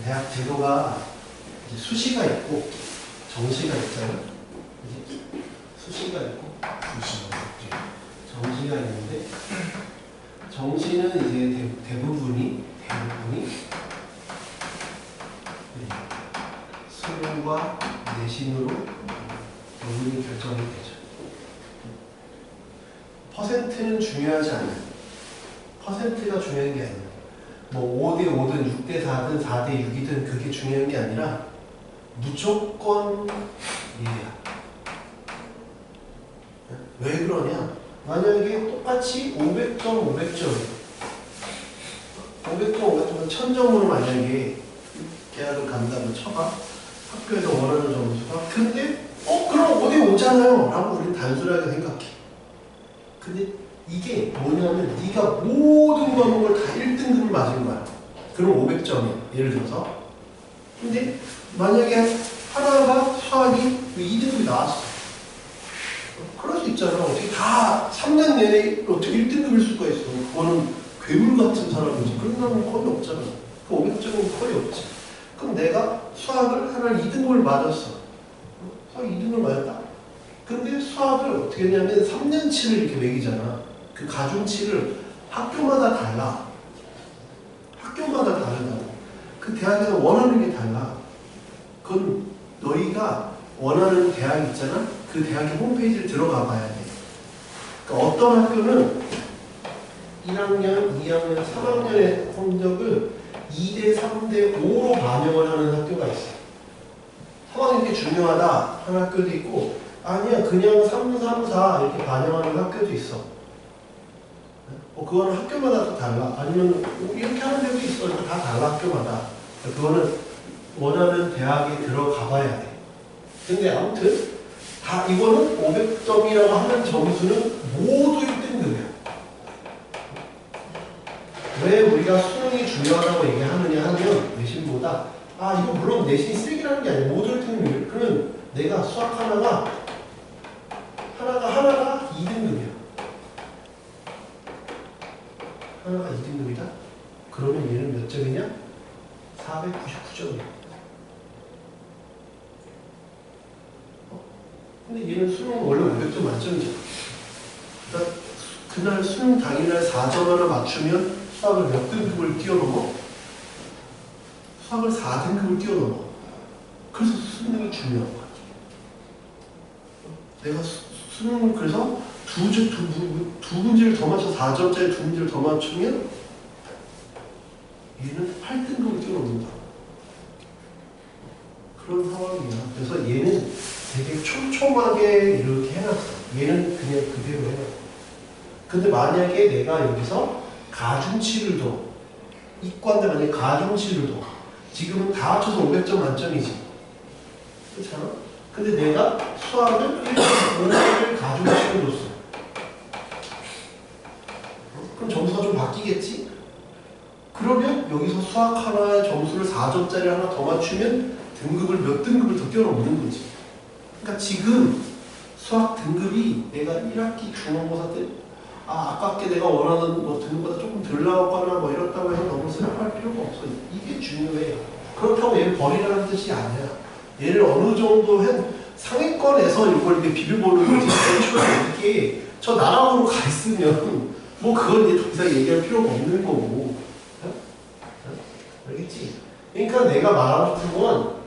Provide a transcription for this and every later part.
대학 제도가 이제 수시가 있고 정시가 있잖아요. 그지? 수시가 있고 정시가 있는데 정시는 이제 대부분이 수능과 내신으로 대부분이 결정이 되죠. 퍼센트는 중요하지 않아요. 퍼센트가 중요한 게 아니에요. 뭐 5대 5든 6대 4든 4대 6이든 그게 중요한 게 아니라 무조건 얘야. 왜 그러냐? 만약에 똑같이 500점, 500점이면 1000점으로 만약에 계약을 간다고 쳐봐. 학교에서 원하는 점수가. 근데 그럼 5대 5잖아요 라고 우리는 단순하게 생각해. 근데 이게 뭐냐면 네가 모든 과목을 다 1등급을 맞은 거야. 그럼 500점이야. 예를 들어서. 근데 만약에 하나가 수학이 2등급이 나왔어. 그럴 수 있잖아. 어떻게 다 3년 내내 어떻게 1등급일 수가 있어. 그거는 괴물 같은 사람이지. 그런 사람은 거의 없잖아. 그 500점은 거의 없지. 그럼 내가 수학을 하나 2등급을 맞았어. 수학 2등급을 맞았다. 근데 수학을 어떻게 했냐면 3년치를 이렇게 매기잖아. 그 가중치를 학교마다 달라. 학교마다 다르다고. 그 대학에서 원하는 게 달라. 그건 너희가 원하는 대학 있잖아. 그 대학의 홈페이지를 들어가 봐야 돼. 그러니까 어떤 학교는 1학년, 2학년, 3학년의 성적을 2대 3대 5로 반영을 하는 학교가 있어. 3학년이 이렇게 중요하다 하는 학교도 있고 아니야 그냥 3, 3, 4 이렇게 반영하는 학교도 있어. 그거는 학교마다 또 달라. 아니면 이렇게 하는 데도 있어. 다 달라 학교마다. 그거는 원하는 대학에 들어가 봐야 돼. 근데 아무튼 다 이거는 500점이라고 하는 점수는 모두 1등급이야. 왜 우리가 수능이 중요하다고 얘기하느냐 하면 내신보다 이거 물론 내신이 쓰기라는 게 아니고 모두 1등급이에요. 그러면 내가 수학 하나가 2등급이야. 하나가 2등급이다? 그러면 얘는 몇 점이냐? 499점이야. 근데 얘는 수능은 원래 500점 만점이잖아. 그러니까 그날 수능 당일날 4점 하나 맞추면 수학을 몇 등급을 뛰어넘어? 수학을 4등급을 뛰어넘어. 그래서 수능이 중요한 거야. 내가 수능을 그래서 두 문제를 더 맞춰 4점짜리 두 문제를 더 맞추면 얘는 8등급을 뛰어넘는다. 그런 상황이야. 그래서 얘는 되게 촘촘하게 이렇게 해놨어. 얘는 그냥 그대로 해놨어. 근데 만약에 내가 여기서 가중치를 둬. 이과인데 만약에 가중치를 둬. 지금은 다 합쳐서 500점 만점이지. 그렇잖아? 근데 내가 수학을 1.5를 가중치를 뒀어. 그럼 점수가 좀 바뀌겠지? 그러면 여기서 수학 하나의 점수를 4점짜리 하나 더 맞추면 등급을 몇 등급을 더 뛰어넘는 거지. 그러니까 지금 수학 등급이 내가 1학기 중간고사 때 아깝게 내가 원하는 뭐 등급보다 조금 덜 나왔거나 뭐 이렇다고 해서 너무 생각할 필요가 없어. 이게 중요해. 그렇다고 얘를 버리라는 뜻이 아니야. 얘를 어느 정도 상위권에서 이걸 이렇게 비벼보는 거지. 이게 저 나락으로 가 있으면 뭐 그건 이제 더 이상 얘기할 필요가 없는 거고. 알겠지? 그러니까 내가 말하고 싶은 건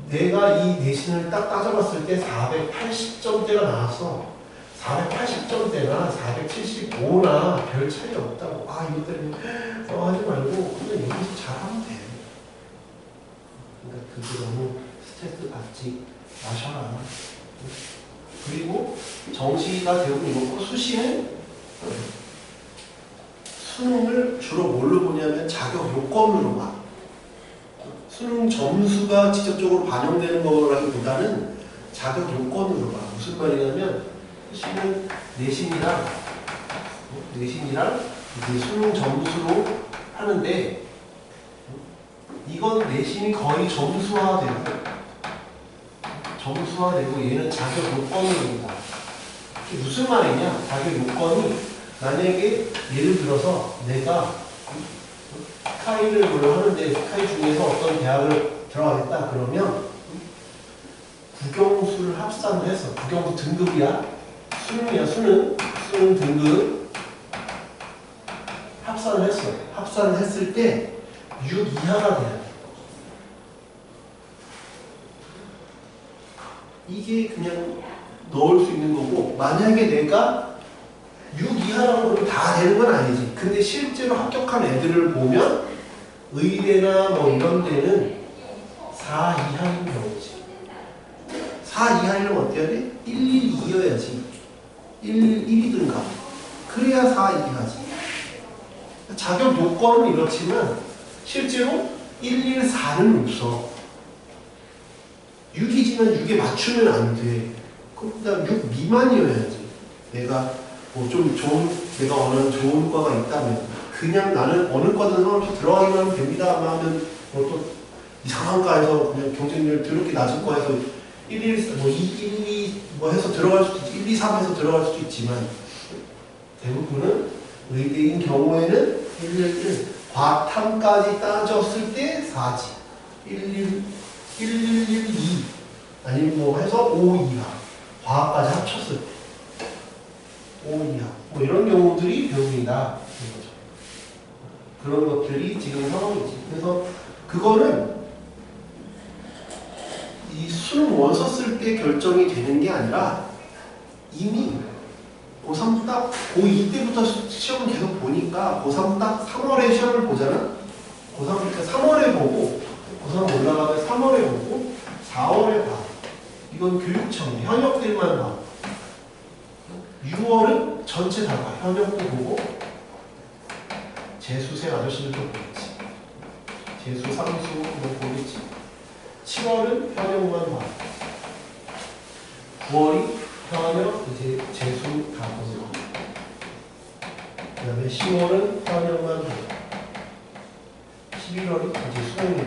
내가 이 내신을 딱 따져봤을 때 480점대가 나왔어. 480점대나 475나 별 차이 없다고. 이것 때문에 하지 말고 그냥 여기서 잘하면 돼. 그러니까 그게 너무 스트레스 받지 마셔라. 그리고 정시가 대부분 이거고 수시는 수능을 주로 뭘로 보냐면 자격 요건으로 봐. 수능 점수가 직접적으로 반영되는 거라기보다는 자격 요건으로 봐. 무슨 말이냐면 수시는 내신이랑 이제 수능 점수로 하는데 이건 내신이 거의 점수화되고 얘는 자격 요건으로 본다. 무슨 말이냐? 자격 요건이 만약에 예를 들어서 내가 스카이를 하는데 스카이 중에서 어떤 대학을 들어가겠다 그러면 국영수를 합산을 해서 국영수 등급이야. 수능이야 수능 등급 합산을 했어. 합산을 했을 때 6 이하가 돼야 돼. 이게 그냥 넣을 수 있는 거고 만약에 내가 6 이하라고 그러면 다 되는 건 아니지. 근데 실제로 합격한 애들을 보면 의대나 뭐 이런 데는 4 이하인 경우지. 4 이하이면 어떻게 해야 돼? 112여야지. 1이든가. 그래야 4 이하지. 자격 요건은 이렇지만 실제로 114는 없어. 6이지만 6에 맞추면 안 돼. 그다음 6 미만이어야지. 내가 뭐 좀 좋은, 내가 원하는 좋은 과가 있다면 그냥 나는 어느 과든 상관없이 들어가기만 하면 됩니다. 하면 뭐 또 이상한 과에서 그냥 경쟁률 더럽게 낮은 과에서 1, 1, 뭐 2, 1, 2 뭐 해서 들어갈 수도 있지. 1, 2, 3 해서 들어갈 수도 있지만 대부분은 의대인 경우에는 1, 1, 과탐까지 따졌을 때 4지. 1, 2 아니면 뭐 해서 5 이하 과까지 합쳤을 때 5 이하 뭐 이런 경우들이 대부분이다. 그런 것들이 지금 상황이지. 그래서 그거는 이 수능 원서 쓸 때 결정이 되는 게 아니라 이미 고3 딱 고2 때부터 시험을 계속 보니까 고3 딱 3월에 시험을 보잖아. 고3 그러니까 3월에 보고 고3 올라가면 3월에 보고 4월에 봐. 이건 교육청 현역들만 봐. 6월은 전체 다 봐. 현역도 보고 재수생 아저씨들도 보겠지. 재수, 삼수 뭐 보겠지. 7월은 현역만 봐. 9월이 현역, 이제 재수 다 보고. 그 다음에 10월은 현역만 보고. 11월이 이제 수능이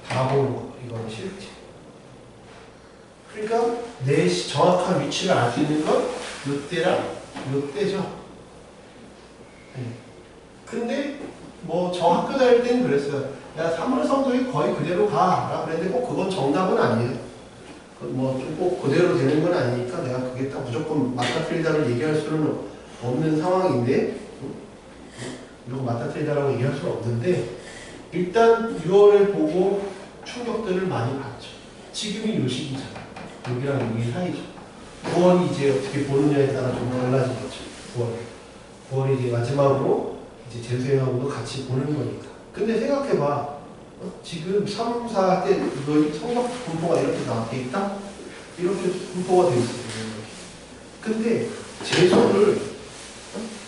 다 보는 거. 이거는 실제. 그러니까 내 정확한 위치를 알 수 있는 건 이때랑 이때죠. 근데 뭐 저 학교 다닐 때는 그랬어요. 야 3월 성적이 거의 그대로 가. 그랬는데 꼭 그건 정답은 아니에요. 뭐 좀 꼭 그대로 되는 건 아니니까 내가 그게 딱 무조건 맞다 틀리다를 얘기할 수는 없는 상황인데 이거 맞다 틀리다라고 얘기할 수는 없는데 일단 6월을 보고 충격들을 많이 받죠. 지금이 요 시기잖아. 여기랑 여기 사이죠. 9월이 이제 어떻게 보느냐에 따라 좀 달라지겠죠. 9월이 이제 마지막으로 이제 재수생하고도 같이 보는 거니까. 근데 생각해봐. 지금 3, 4 때 이거 성적 분포가 이렇게 나와 있다? 이렇게 분포가 돼 있어요. 근데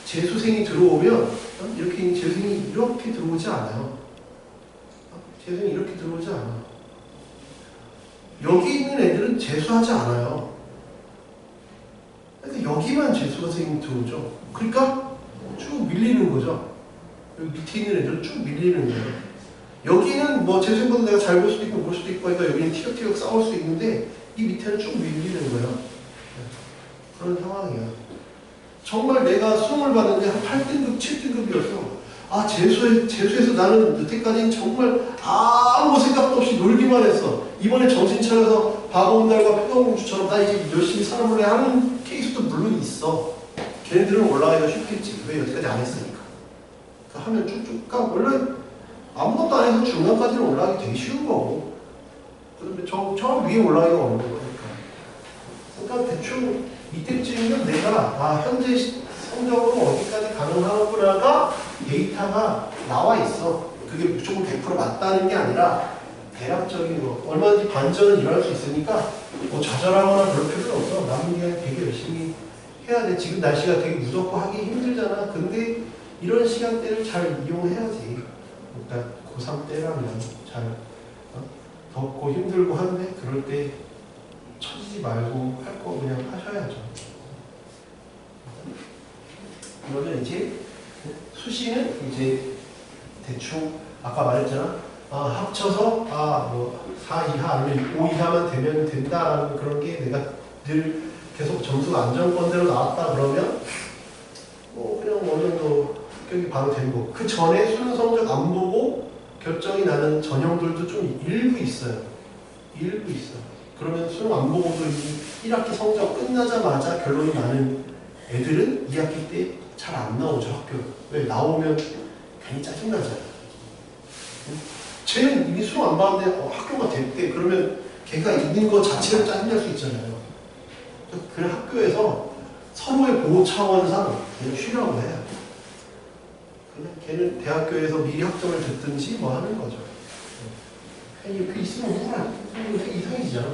재수생이 들어오면 이렇게 재수생이 이렇게 들어오지 않아요. 재수생이 이렇게 들어오지 않아. 여기 있는 애들은 재수하지 않아요. 그러니까 여기만 재수생이 들어오죠. 그러니까 쭉 밀리는 거죠. 여기 밑에 있는 애들은 쭉 밀리는 거예요. 여기는 뭐 재수생보다 내가 잘 볼 수도 있고 볼 수도 있고 하니까 여기는 티격태격 싸울 수 있는데 이 밑에는 쭉 밀리는 거예요. 그런 상황이야. 정말 내가 수능을 봤는데 한 8등급, 7등급이었어. 아, 재수에서 나는 여태까지는 정말 아무 생각도 없이 놀기만 했어. 이번에 정신 차려서 바보온달과 표정공주처럼 나 이제 열심히 살아볼래 하는 케이스도 물론 있어. 걔네들은 올라가기가 쉽겠지. 왜 여태까지 안 했으니까. 하면 쭉쭉 가. 원래 아무것도 안 해서 중간까지는 올라가기 되게 쉬운 거고. 그런데 저 위에 올라가기가 어려운 거니까. 그러니까 대충 이때쯤이면 내가 현재 성적으로 어디까지 가능하구나가 데이터가 나와 있어. 그게 무조건 100% 맞다는 게 아니라 대략적인 거. 얼마든지 반전은 일어날 수 있으니까 뭐 좌절하거나 그럴 필요는 없어. 남은 기간에 되게 열심히 해야 돼. 지금 날씨가 되게 무섭고 하기 힘들잖아. 근데 이런 시간대를 잘 이용해야지. 일단 고3 때라면 잘 덥고 힘들고 한데 그럴 때 처지지 말고 할 거 그냥 하셔야죠. 그러면 이제 수시는 이제 대충 아까 말했잖아. 합쳐서 뭐 4 이하 아니면 5 이하만 되면 된다라는 그런 게 내가 늘 계속 점수가 안정권대로 나왔다 그러면 뭐 그냥 어느 정도 합격이 바로 되는 거고 그 전에 수능 성적 안 보고 결정이 나는 전형들도 좀 일부 있어요. 일부 있어요. 그러면 수능 안 보고도 1학기 성적 끝나자마자 결론이 나는 애들은 2학기 때 잘 안 나오죠, 학교. 왜? 나오면 괜히 짜증나잖아요. 쟤는 이미 수능 안 봤는데 학교가 됐대. 그러면 걔가 있는 거 자체로 짜증날 수 있잖아요. 그 학교에서 서로의 보호 차원상 걔는 쉬라고 해요. 그냥 걔는 대학교에서 미리 학점을 듣든지 뭐 하는 거죠. 이렇게 있으면 우울해. 이상해지잖아.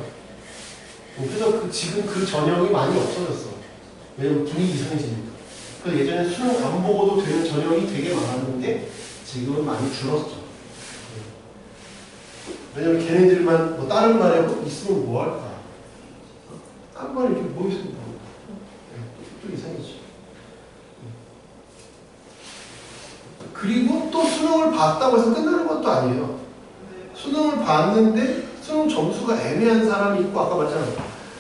그래서 지금 그 전형이 많이 없어졌어. 왜냐면 분위기 이상해지니까. 그래서 예전에 수능 안 보고도 되는 전형이 되게 많았는데 지금은 많이 줄었죠. 왜냐면 걔네들만 뭐 다른 말에 있으면 뭐 할까? 다른 말에 이렇게 뭐 있으면 뭐 또 이상해지. 그리고 또 수능을 봤다고 해서 끝나는 것도 아니에요. 수능을 봤는데 수능 점수가 애매한 사람이 있고 아까 말했잖아.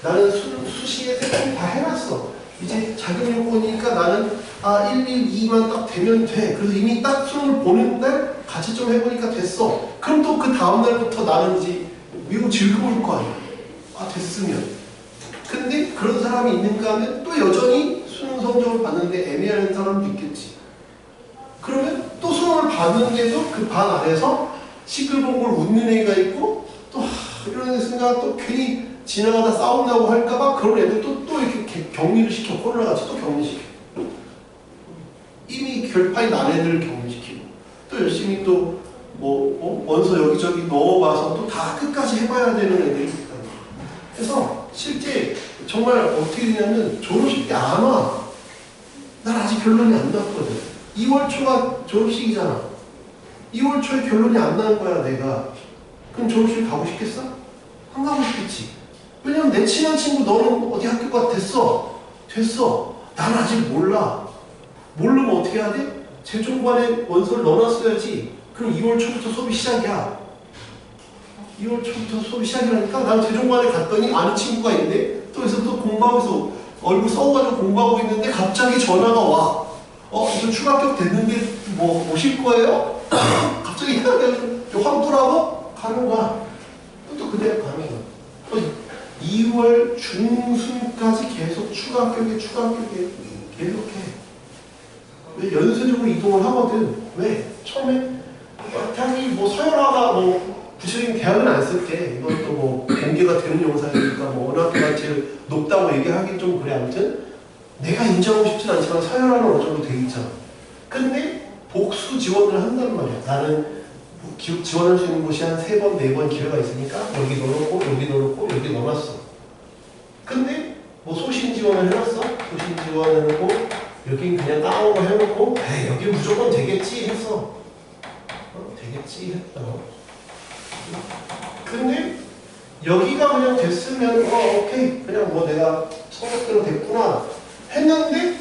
나는 수시에 세번 다 해놨어. 이제 자격 요건이니까 나는 1, 1, 2만 딱 되면 돼. 그래서 이미 딱 수능을 보는 날 같이 좀 해보니까 됐어. 그럼 또 그 다음 날부터 나는 이제 미국 즐겨볼 거 아니야. 됐으면. 근데 그런 사람이 있는가 하면 또 여전히 수능 성적을 봤는데 애매한 사람도 있겠지. 그러면 또 수능을 봤는데도 그 반 안에서 시끌벅글 웃는 애가 있고 또 이런 순간 또 괜히 지나가다 싸운다고 할까봐 그런 애들 또 이렇게 격리를 시켜. 코로나같이 또 격리시켜. 이미 결판이 난 애들을 격리시키고 또 열심히 또 원서 여기저기 넣어봐서 또 다 끝까지 해봐야 되는 애들이 있다. 그래서 실제 정말 어떻게 되냐면 졸업식 때 안 와. 난 아직 결론이 안 났거든. 2월 초가 졸업식이잖아. 2월 초에 결론이 안 나는 거야 내가. 그럼 졸업식 가고 싶겠어? 안 가고 싶겠지. 왜냐면 내 친한 친구 너는 어디 학교가 됐어. 난 아직 몰라. 모르면 어떻게 해야 돼? 재종반에 원서를 넣어놨어야지. 그럼 2월 초부터 수업이 시작이야. 2월 초부터 수업이 시작이라니까 난 재종반에 갔더니 아는 친구가 있는데 또 여기서 또 공부하면서 얼굴 써가지고 공부하고 있는데 갑자기 전화가 와. 이거 추가격 됐는데 뭐 오실 거예요? 갑자기 환불하고 가는 거야. 또 그대로 가는 거야. 2월 중순까지 계속 추가격에 계속해. 왜 연쇄적으로 이동을 하거든. 왜? 처음에 대학이 뭐 서열화가 구체적인 대학은 안 쓸게. 이것도 공개가 되는 영상이니까 어느 학교가 제일 높다고 얘기하기 좀 그래. 아무튼 내가 인정하고 싶진 않지만 서열화는 어느 정도 돼 있잖아. 근데 복수 지원을 한단 말이야. 나는 지원할 수 있는 곳이 한 3번, 4번 기회가 있으니까 여기 넣어놓고 여기 넣어놨어. 근데 소신 지원을 해놨어. 소신 지원을 해놓고 여긴 그냥 까먹은 거 해놓고 여기 무조건 되겠지 했어. 되겠지 했다. 근데 여기가 그냥 됐으면 오케이 그냥 내가 성적대로 됐구나 했는데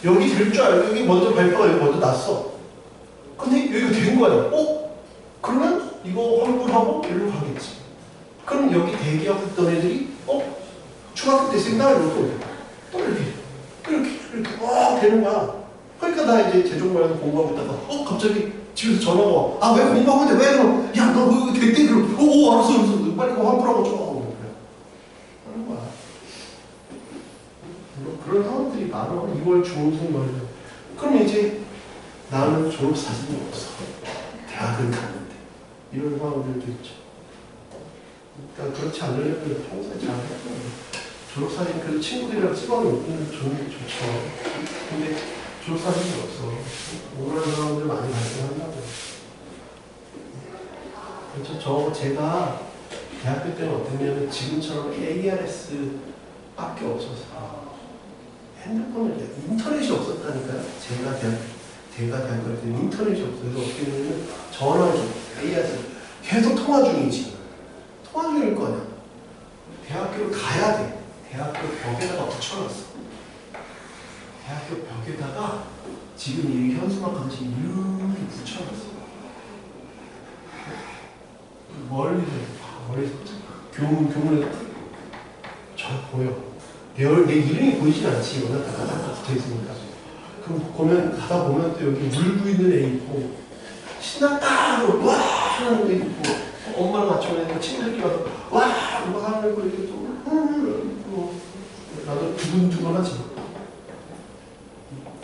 여기 될 줄 알고 여기 먼저 발표가 여기 먼저 났어. 근데 여기가 된 거야. 그러면 이거 환불하고 일로 가겠지. 그럼 여기 대기업했던 애들이 중학교 됐으니까 이러고 또 이렇게 되는 거야. 그러니까 나 이제 재종반에서 공부하고 있다가 갑자기 집에서 전화가 와. 왜 공부하고 있는데 왜 그럼? 야 너 그거 됐대? 그럼 알았어. 빨리 그거 환불하고 줘. 하는 거야. 그런 상황들이 많아. 2월 중순 말이야. 그럼 이제 나는 졸업사진이 없어. 대학은 갔는데. 이런 상황들도 있죠. 그러니까 그렇지 않으려면 평소에 잘 해야 돼. 졸업사진 그래도 친구들이랑 찍어놓으면 좋죠. 근데 졸업사진이 없어. 우울한 사람들 많이 발생한다고. 그렇죠. 제가 대학교 때는 어땠냐면 지금처럼 ARS 밖에 없어서 핸드폰을 인터넷이 없었다니까요. 제가 대학교 때 인터넷이 없어서 어떻게 되냐면 전화를 줘. ARS 계속 통화 중이지. 통화 중일 거 아니야. 대학교를 가야 돼. 대학교 벽에다가 붙여놨어. 대학교 벽에다가 지금 이 현수막까지 이렇게 붙여놨어. 멀리서 교문에 저 보여. 내 이름이 보이진 않지. 워낙 다 붙어있으니까. 그럼 가다 보면 또 여기 물고 있는 애 있고 신났다! 와! 하는 게 있고, 엄마랑 같이 오니까 친구들끼리 와서 와! 뭐 하는 거 이렇게 또 나도 두근두근하지.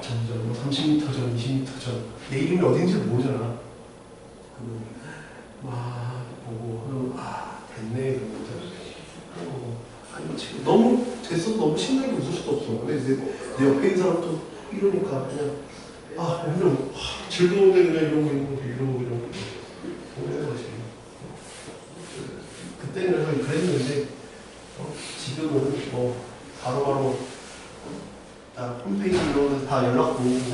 점점 뭐 30m 전, 20m 전, 내 이름이 어딘지 모르잖아. 막 보고 됐네 그러면서 아니 뭐 지금 너무 됐어도 너무 신나게 웃을 수도 없어. 근데 내 옆에 있는 사람도 이러니까 그냥 오늘 즐거운데 그냥 이러고 오는 거지. 그때는 그랬는데 지금은 뭐 바로바로 나 홈페이지 이런 데서 다 연락 오니까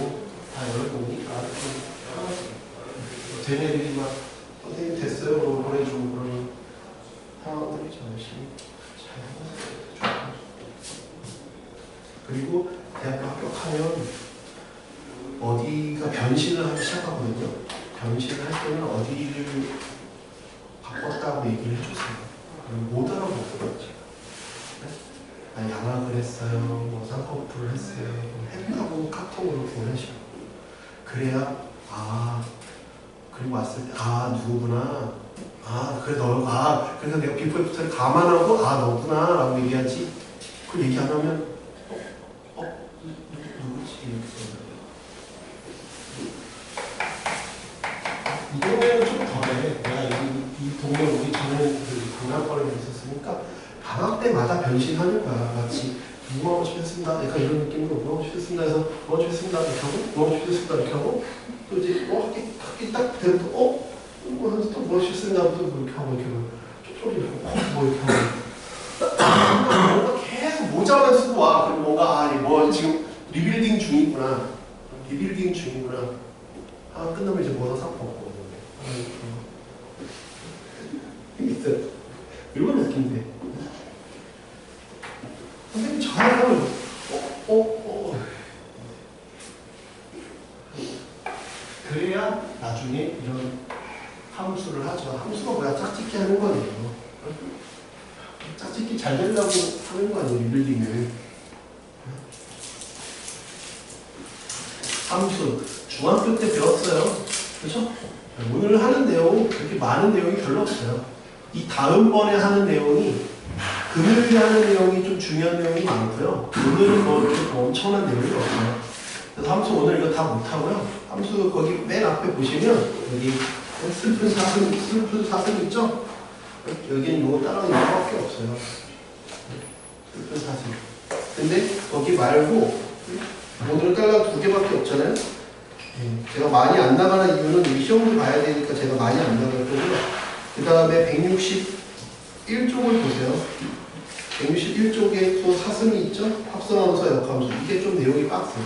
쟤네들이 막 선생님 됐어요 그러고 보내주고 그러는 상황들이 좀 열심히 잘 하고. 그리고 대학교 합격하면 어디가 변신을 하기 시작하거든요. 변신을 할 때는 어디를 바꿨다고 얘기를 해줬어요. 못 알아보더라고요. 양학을 했어요, 뭐 쌍꺼풀을 했어요, 했다고 카톡으로 보내시고. 그래야 그리고 왔을 때 누구구나. 그래 너가 그래서 내가 비포 애프터를 감안하고 너구나 라고 얘기하지. 그 얘기 안 하면 누구지 이렇게. 이 동네는 좀 덜해. 내가 이 동네 오기 전에 그 강남권에 있었으니까 방학 때마다 변신하는 거야. 마치 뭐 하고 싶었습니다. 약간 이런 느낌으로 뭐 하고 싶었습니다 해서 뭐 하고 싶었습니다 이렇게 하고 뭐 하고 싶었습니다 이렇게 하고 또 이제 학기 딱 되면 또 뭐 하면서 또 뭐 하고 싶었습니다 또 그렇게 하고 이렇게 소리 뭐 이렇게 하고 뭔가 계속 모자만 쓰고 와. 그리고 뭔가 뭐 지금 리빌딩 중이구나. 끝나면 이제 뭐다 싹 벗고 있어요. 이런 느낌인데 선생님 잘하면 그래야 나중에 이런 함수를 하죠. 함수가 뭐야? 짝짓기 하는 거예요. 짝짓기 잘 되려고 하는 거 아니에요, 리빌딩을. 함수 중학교 때 배웠어요. 그렇죠? 오늘 하는 내용 그렇게 많은 내용이 별로 없어요. 이 다음번에 하는 내용이 금요일에 하는 내용이 좀 중요한 내용이 많고요. 오늘은 뭐 이렇게 엄청난 내용이 없어요. 그래서 함수 오늘 이거 다 못하고요. 함수 거기 맨 앞에 보시면 여기 슬픈 사슴 있죠? 여기는 이거 따라가는 거밖에 없어요. 슬픈 사슴. 근데 거기 말고 오늘은 따라가 2개밖에 없잖아요. 제가 많이 안 나가는 이유는 이 시험을 봐야 되니까 제가 많이 안 나갈 거고요. 그 다음에 161쪽을 보세요. 161쪽에 또 사슴이 있죠? 합성함수와 역함수. 이게 좀 내용이 빡세요.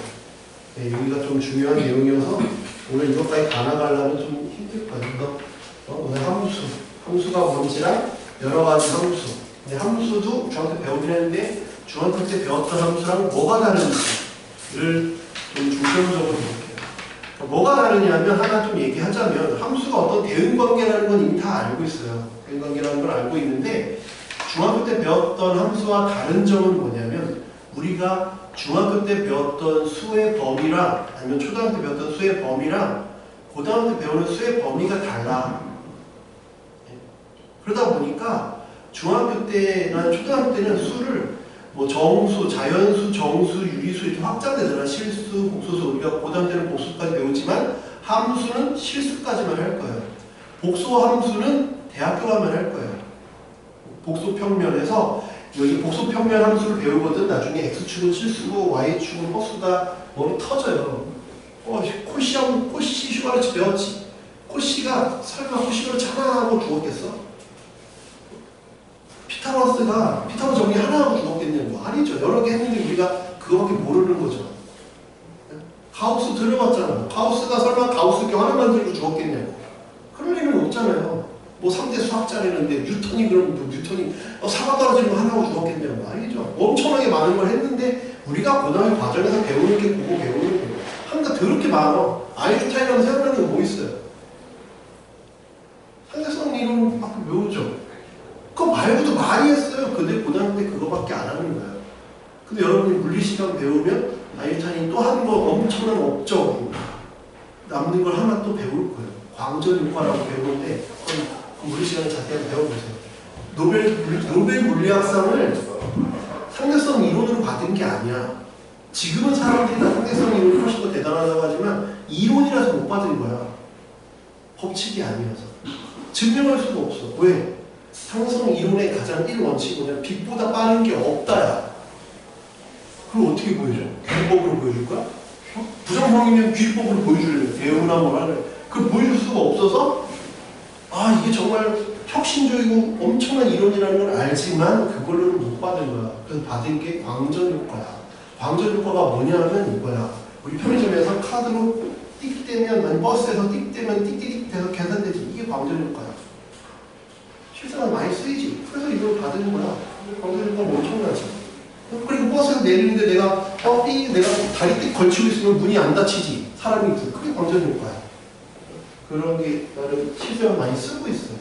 여기가 좀 중요한 내용이어서 오늘 이것까지 다 나가려면 좀 힘들 거예요. 오늘 함수가 뭔지랑 여러 가지 함수. 근데 함수도 중학교 때 배우긴 했는데 중학교 때 배웠던 함수랑 뭐가 다른지를 좀 중점적으로 볼게요. 뭐가 다르냐면 하나 좀 얘기하자면 함수가 어떤 대응관계라는 건 이미 다 알고 있어요. 대응관계라는 걸 알고 있는데 중학교 때 배웠던 함수와 다른 점은 뭐냐면 우리가 중학교 때 배웠던 수의 범위랑 아니면 초등학교 때 배웠던 수의 범위랑 고등학교 때 배우는 수의 범위가 달라. 그러다 보니까 중학교 때나 초등학교 때는 수를 뭐 정수, 자연수, 정수, 유리수 이렇게 확장되잖아. 실수, 복수수. 우리가 고등학교 때는 복수까지 배우지만 함수는 실수까지만 할 거예요. 복수와 함수는 대학교 가면 할 거예요. 복수평면에서 여기 복수평면 함수를 배우거든. 나중에 x축은 실수고 y축은 허수다. 머리 터져요. 코시 슈가르치 배웠지. 코시가 설마 코시가르치 하나 하고 죽었겠어? 피타고라스 정리 하나 하고 죽었겠냐고. 아니죠. 여러 개 했는데 우리가 그거밖에 모르는 거죠. 가우스 들어봤잖아. 가우스가 설마 가우스경 하나 만들고 죽었겠냐고. 그럴 일은 없잖아요. 뭐 3대 수학자라는데 뉴턴이 사과 떨어지는 거 하나 하고 죽었겠냐고. 아니죠. 엄청나게 많은 걸 했는데 우리가 고등학교 과정에서 배우는 게 그거 배우는 거예요. 한가 더럽게 많아. 아인슈타인이라고 생각나는 거 뭐 있어요? 상대성 이론 막 외우죠. 그거 말고도 많이 했어요. 근데 고등학교 때 그거밖에 안 하는 거예요. 근데 여러분이 물리 시간 배우면 아인슈타인이 또 한 거 엄청난 업적 남는 걸 하나 또 배울 거예요. 광전 효과라고 배우는데 우리 시간에 자세히 한번 배워보세요. 노벨 물리학상을 상대성 이론으로 받은 게 아니야. 지금은 사람들이 다 상대성 이론이 훨씬 더 대단하다고 하지만 이론이라서 못 받은 거야. 법칙이 아니라서. 증명할 수도 없어. 왜? 상성 이론의 가장 1원칙이 뭐냐? 빛보다 빠른 게 없다야. 그걸 어떻게 보여줘? 귀법으로 보여줄 거야? 부정형이면 귀법으로 보여줄래? 대우나 뭐라 그래. 그걸 보여줄 수가 없어서 아 이게 정말 혁신적이고 엄청난 이론이라는 걸 알지만 그걸로는 못 받은 거야. 그래서 받은 게 광전 효과야. 광전 효과가 뭐냐면 이거야. 우리 편의점에서 카드로 띡 떼면 아니 버스에서 띡 떼면 띡띡 돼서 계산되지. 이게 광전 효과야. 실생활 많이 쓰이지. 그래서 이걸 받은 거야. 광전 효과가 엄청나지. 그리고 버스에서 내리는데 내가 내가 다리 띡 걸치고 있으면 문이 안 닫히지. 사람이 있어. 그게 광전 효과야. 그런 게 나는 실생활 많이 쓰고 있어요.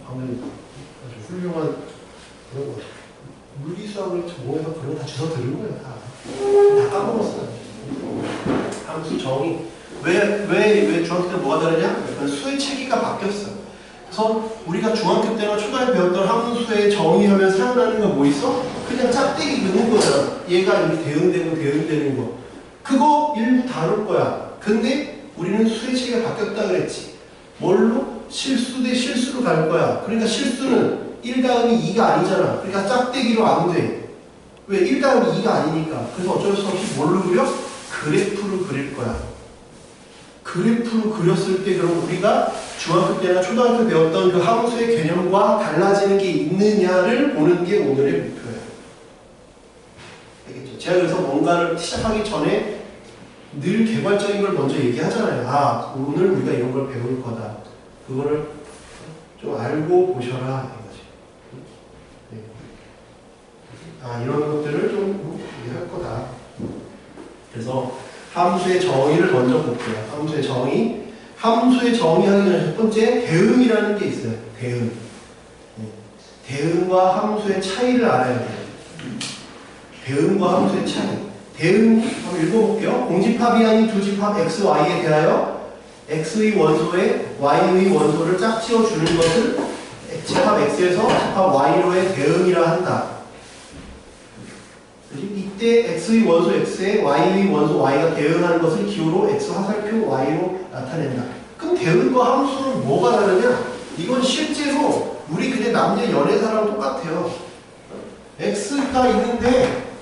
광전 효과. 아주 훌륭한 그런 거. 물리수학을 전공해서 그런 거 다 주워 들은 거야. 다 까먹었어. 함수 정의. 왜 중학교 때 뭐가 다르냐? 수의 체계가 바뀌었어. 그래서 우리가 중학교 때나 초등학교 배웠던 함수의 정의하면 사용하는 거 뭐 있어? 그냥 짝대기 넣는 거잖아. 얘가 이미 대응되는 거. 그거 일부 다룰 거야. 근데 우리는 수의 체계가 바뀌었다 그랬지. 뭘로? 실수 대 실수로 갈 거야. 그러니까 실수는 1 다음이 2가 아니잖아. 그러니까 짝대기로 안 돼. 왜? 1 다음이 2가 아니니까. 그래서 어쩔 수 없이 뭘로 그려? 그래프로 그릴 거야. 그래프로 그렸을 때 그럼 우리가 중학교 때나 초등학교 배웠던 그 함수의 개념과 달라지는 게 있느냐를 보는 게 오늘의 목표예요. 알겠죠? 제가 그래서 뭔가를 시작하기 전에 늘 개발적인 걸 먼저 얘기하잖아요. 아, 오늘 우리가 이런 걸 배울 거다. 그거를 좀 알고 보셔라. 네. 아, 이런 것들을 좀 얘기할 거다. 그래서 함수의 정의를 먼저 볼게요. 함수의 정의. 함수의 정의하기 전에 첫 번째 대응이라는 게 있어요. 대응. 네. 대응과 함수의 차이를 알아야 돼요. 대응과 함수의 차이. 대응 한번 읽어볼게요. 공집합이 아닌 두집합 x, y에 대하여 x의 원소에 y의 원소를 짝지어 주는 것을 집합 x에서 집합 y로의 대응이라 한다. 이때 x의 원소 x에 y의 원소 y가 대응하는 것을 기호로 x 화살표 y로 나타낸다. 그럼 대응과 함수는 뭐가 다르냐? 이건 실제로 우리 그냥 남녀 연애사랑 똑같아요. x가 있는데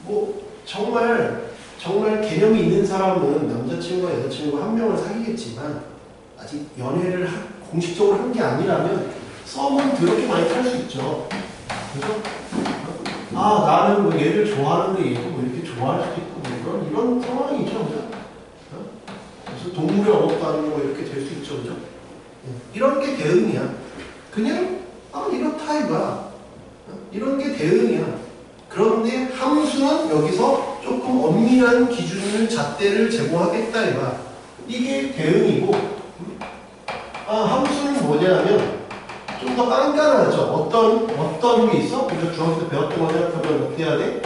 뭐 정말 개념이 있는 사람은 남자친구와 여자친구가 한 명을 사귀겠지만 아직 연애를 공식적으로 한 게 아니라면 썸은 그렇게 많이 탈 수 있죠. 그죠? 아, 나는 뭐 얘를 좋아하는데 얘도 뭐 이렇게 좋아할 수도 있고 뭐 이런 상황이죠. 그죠? 그래서 동물의 언어도 아니고 뭐 이렇게 될 수 있죠. 그죠? 이런 게 대응이야. 그냥 이렇다 이거야. 이런 게 대응이야. 그런데 함수는 여기서 조금 엄밀한 기준을 잣대를 제공하겠다 이거야. 이게 대응이고 함수는 뭐냐면 좀 더 깐깐하죠. 어떤 게 있어? 우리가 중학교 때 배웠던 거 생각하면 어떻게 해야 돼?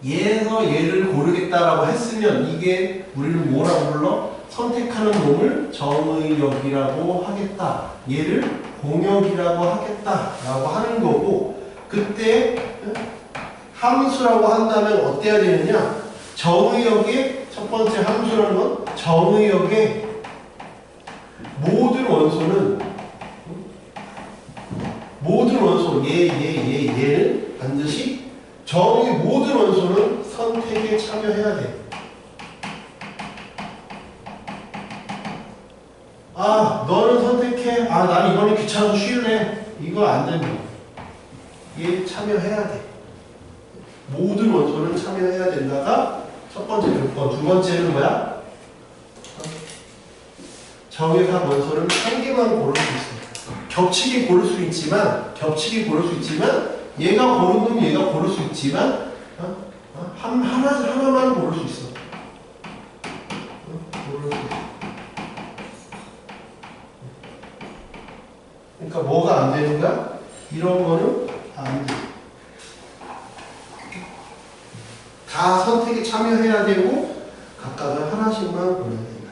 얘에서 얘를 고르겠다라고 했으면 이게 우리는 뭐라고 불러? 선택하는 놈을 정의역이라고 하겠다. 얘를 공역이라고 하겠다라고 하는 거고 그때 함수라고 한다면 어때야 되느냐? 정의역의 첫 번째 함수라는 건 정의역의 모든 원소는 얘는 반드시 정의 모든 원소는 선택에 참여해야 돼. 너는 선택해. 난 이번에 귀찮아서 쉴래. 이거 안 됩니다. 얘 참여해야 돼. 모든 원소는 참여해야 된다가 첫 번째 조건. 두 번째는 뭐야? 정의각 원소는 한 개만 고를 수 있어. 겹치게 고를 수 있지만 얘가 고른 놈 얘가 고를 수 있지만 하나만 고를 수 있어. 그러니까 뭐가 안 되는 거야? 이런 거는 안 돼. 다 선택에 참여해야 되고 각각을 하나씩만 보내야 된다.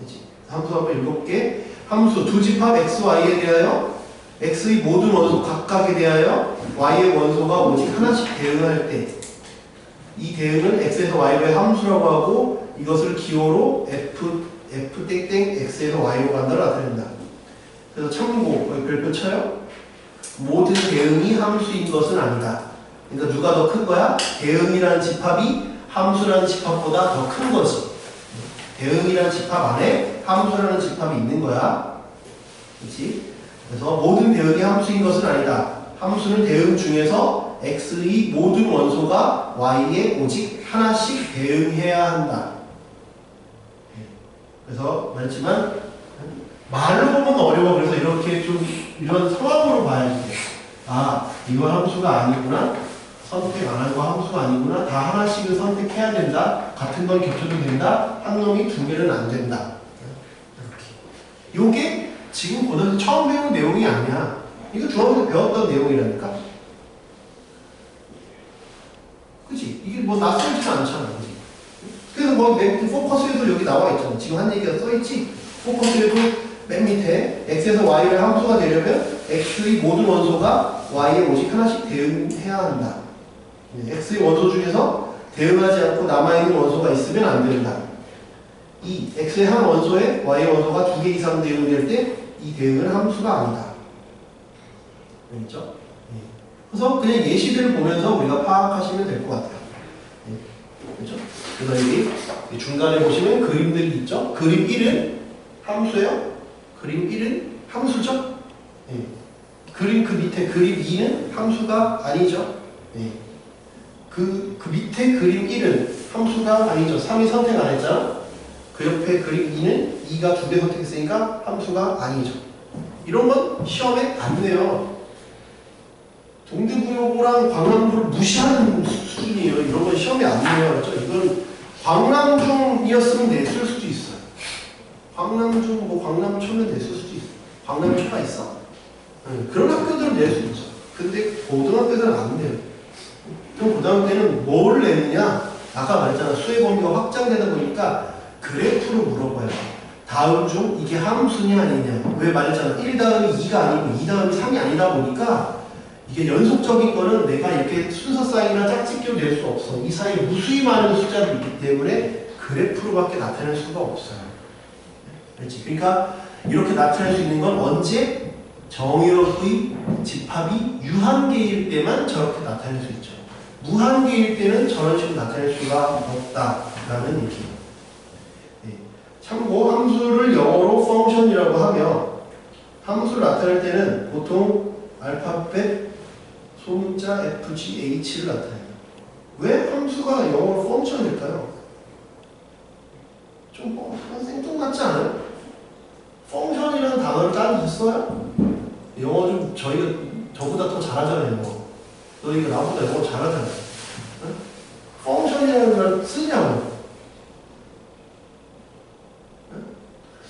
그치? 함수 한번 읽어볼게. 함수 두 집합 x, y에 대하여 x의 모든 원소 각각에 대하여 y의 원소가 오직 하나씩 대응할 때 이 대응은 x에서 y로의 함수라고 하고 이것을 기호로 f 땡땡 x에서 y로 간다를 나타낸다. 그래서 참고 여기 별표 쳐요. 모든 대응이 함수인 것은 아니다. 그러니까 누가 더 큰 거야? 대응이라는 집합이 함수라는 집합보다 더 큰 거지. 대응이라는 집합 안에 함수라는 집합이 있는 거야. 그렇지? 그래서 모든 대응이 함수인 것은 아니다. 함수는 대응 중에서 x의 모든 원소가 y에 오직 하나씩 대응해야 한다. 그래서 말했지만 말로 보면 어려워. 그래서 이렇게 좀 이런 상황으로 봐야지. 아, 이거 함수가 아니구나. 선택 안 한 거 함수가 아니구나. 다 하나씩은 선택해야 된다. 같은 건 겹쳐도 된다. 한 놈이 두 개는 안 된다. 이렇게. 요게 지금 고등학교 처음 배운 내용이 아니야. 이거 중학교 때 배웠던 내용이라니까. 그치? 이게 뭐 낯설지는 않잖아. 그치? 그래서 뭐 포커스에도 여기 나와 있잖아. 지금 한 얘기가 써있지? 포커스에도 맨 밑에 x에서 y의 함수가 되려면 x의 모든 원소가 y에 오직 하나씩 대응해야 한다. x의 원소 중에서 대응하지 않고 남아있는 원소가 있으면 안 된다. 이 x의 한 원소에 y의 원소가 두 개 이상 대응될 때 이 대응은 함수가 아니다. 그렇죠? 그래서 그냥 예시들을 보면서 우리가 파악하시면 될 것 같아요. 그렇죠? 그래서 여기 중간에 보시면 그림들이 있죠? 그림 1은 함수예요. 그림 1은 함수죠? 그림 그 밑에 그림 2는 함수가 아니죠? 그 밑에 그림 1은 함수가 아니죠. 3이 선택 안 했잖아? 그 옆에 그림 2는 2가 두 개 선택했으니까 함수가 아니죠. 이런 건 시험에 안 내요. 동대구요고랑 광남중을 무시하는 수준이에요. 이런 건 시험에 안 내요. 그렇죠? 이건 광남중이었으면 냈을 수도 있어요. 광남중, 뭐 광남초면 냈을 수도 있어요. 광남초가 있어? 그런 학교들은 낼 수 있죠. 근데 고등학교들은 안 돼요. 그럼 고등학교 때는 뭘 내느냐? 아까 말했잖아. 수의 범위가 확장되다 보니까 그래프로 물어봐요. 다음 중 이게 함수냐 아니냐. 왜 말했잖아. 1 다음이 2가 아니고 2 다음이 3이 아니다 보니까 이게 연속적인 거는 내가 이렇게 순서 사인이나 짝짓기로 낼 수 없어. 이 사이에 무수히 많은 숫자들이 있기 때문에 그래프로밖에 나타낼 수가 없어요. 그렇지? 그러니까 이렇게 나타낼 수 있는 건 언제? 정의역의 집합이 유한계일 때만 저렇게 나타낼 수 있죠. 무한계일 때는 저런 식으로 나타낼 수가 없다라는 얘기예요. 참고 함수를 영어로 펑션이라고 하며 함수를 나타낼 때는 보통 알파벳 소문자 FGH를 나타내요. 왜 함수가 영어로 펑션일까요? 좀 생뚱맞지 않아요? 펑션이라는 단어를 따로 써요? 영어 좀 저보다 더 잘하잖아요. 너희가 나보다 영어 잘하잖아요. 응? 펑션이라는 걸 쓰냐고. 응?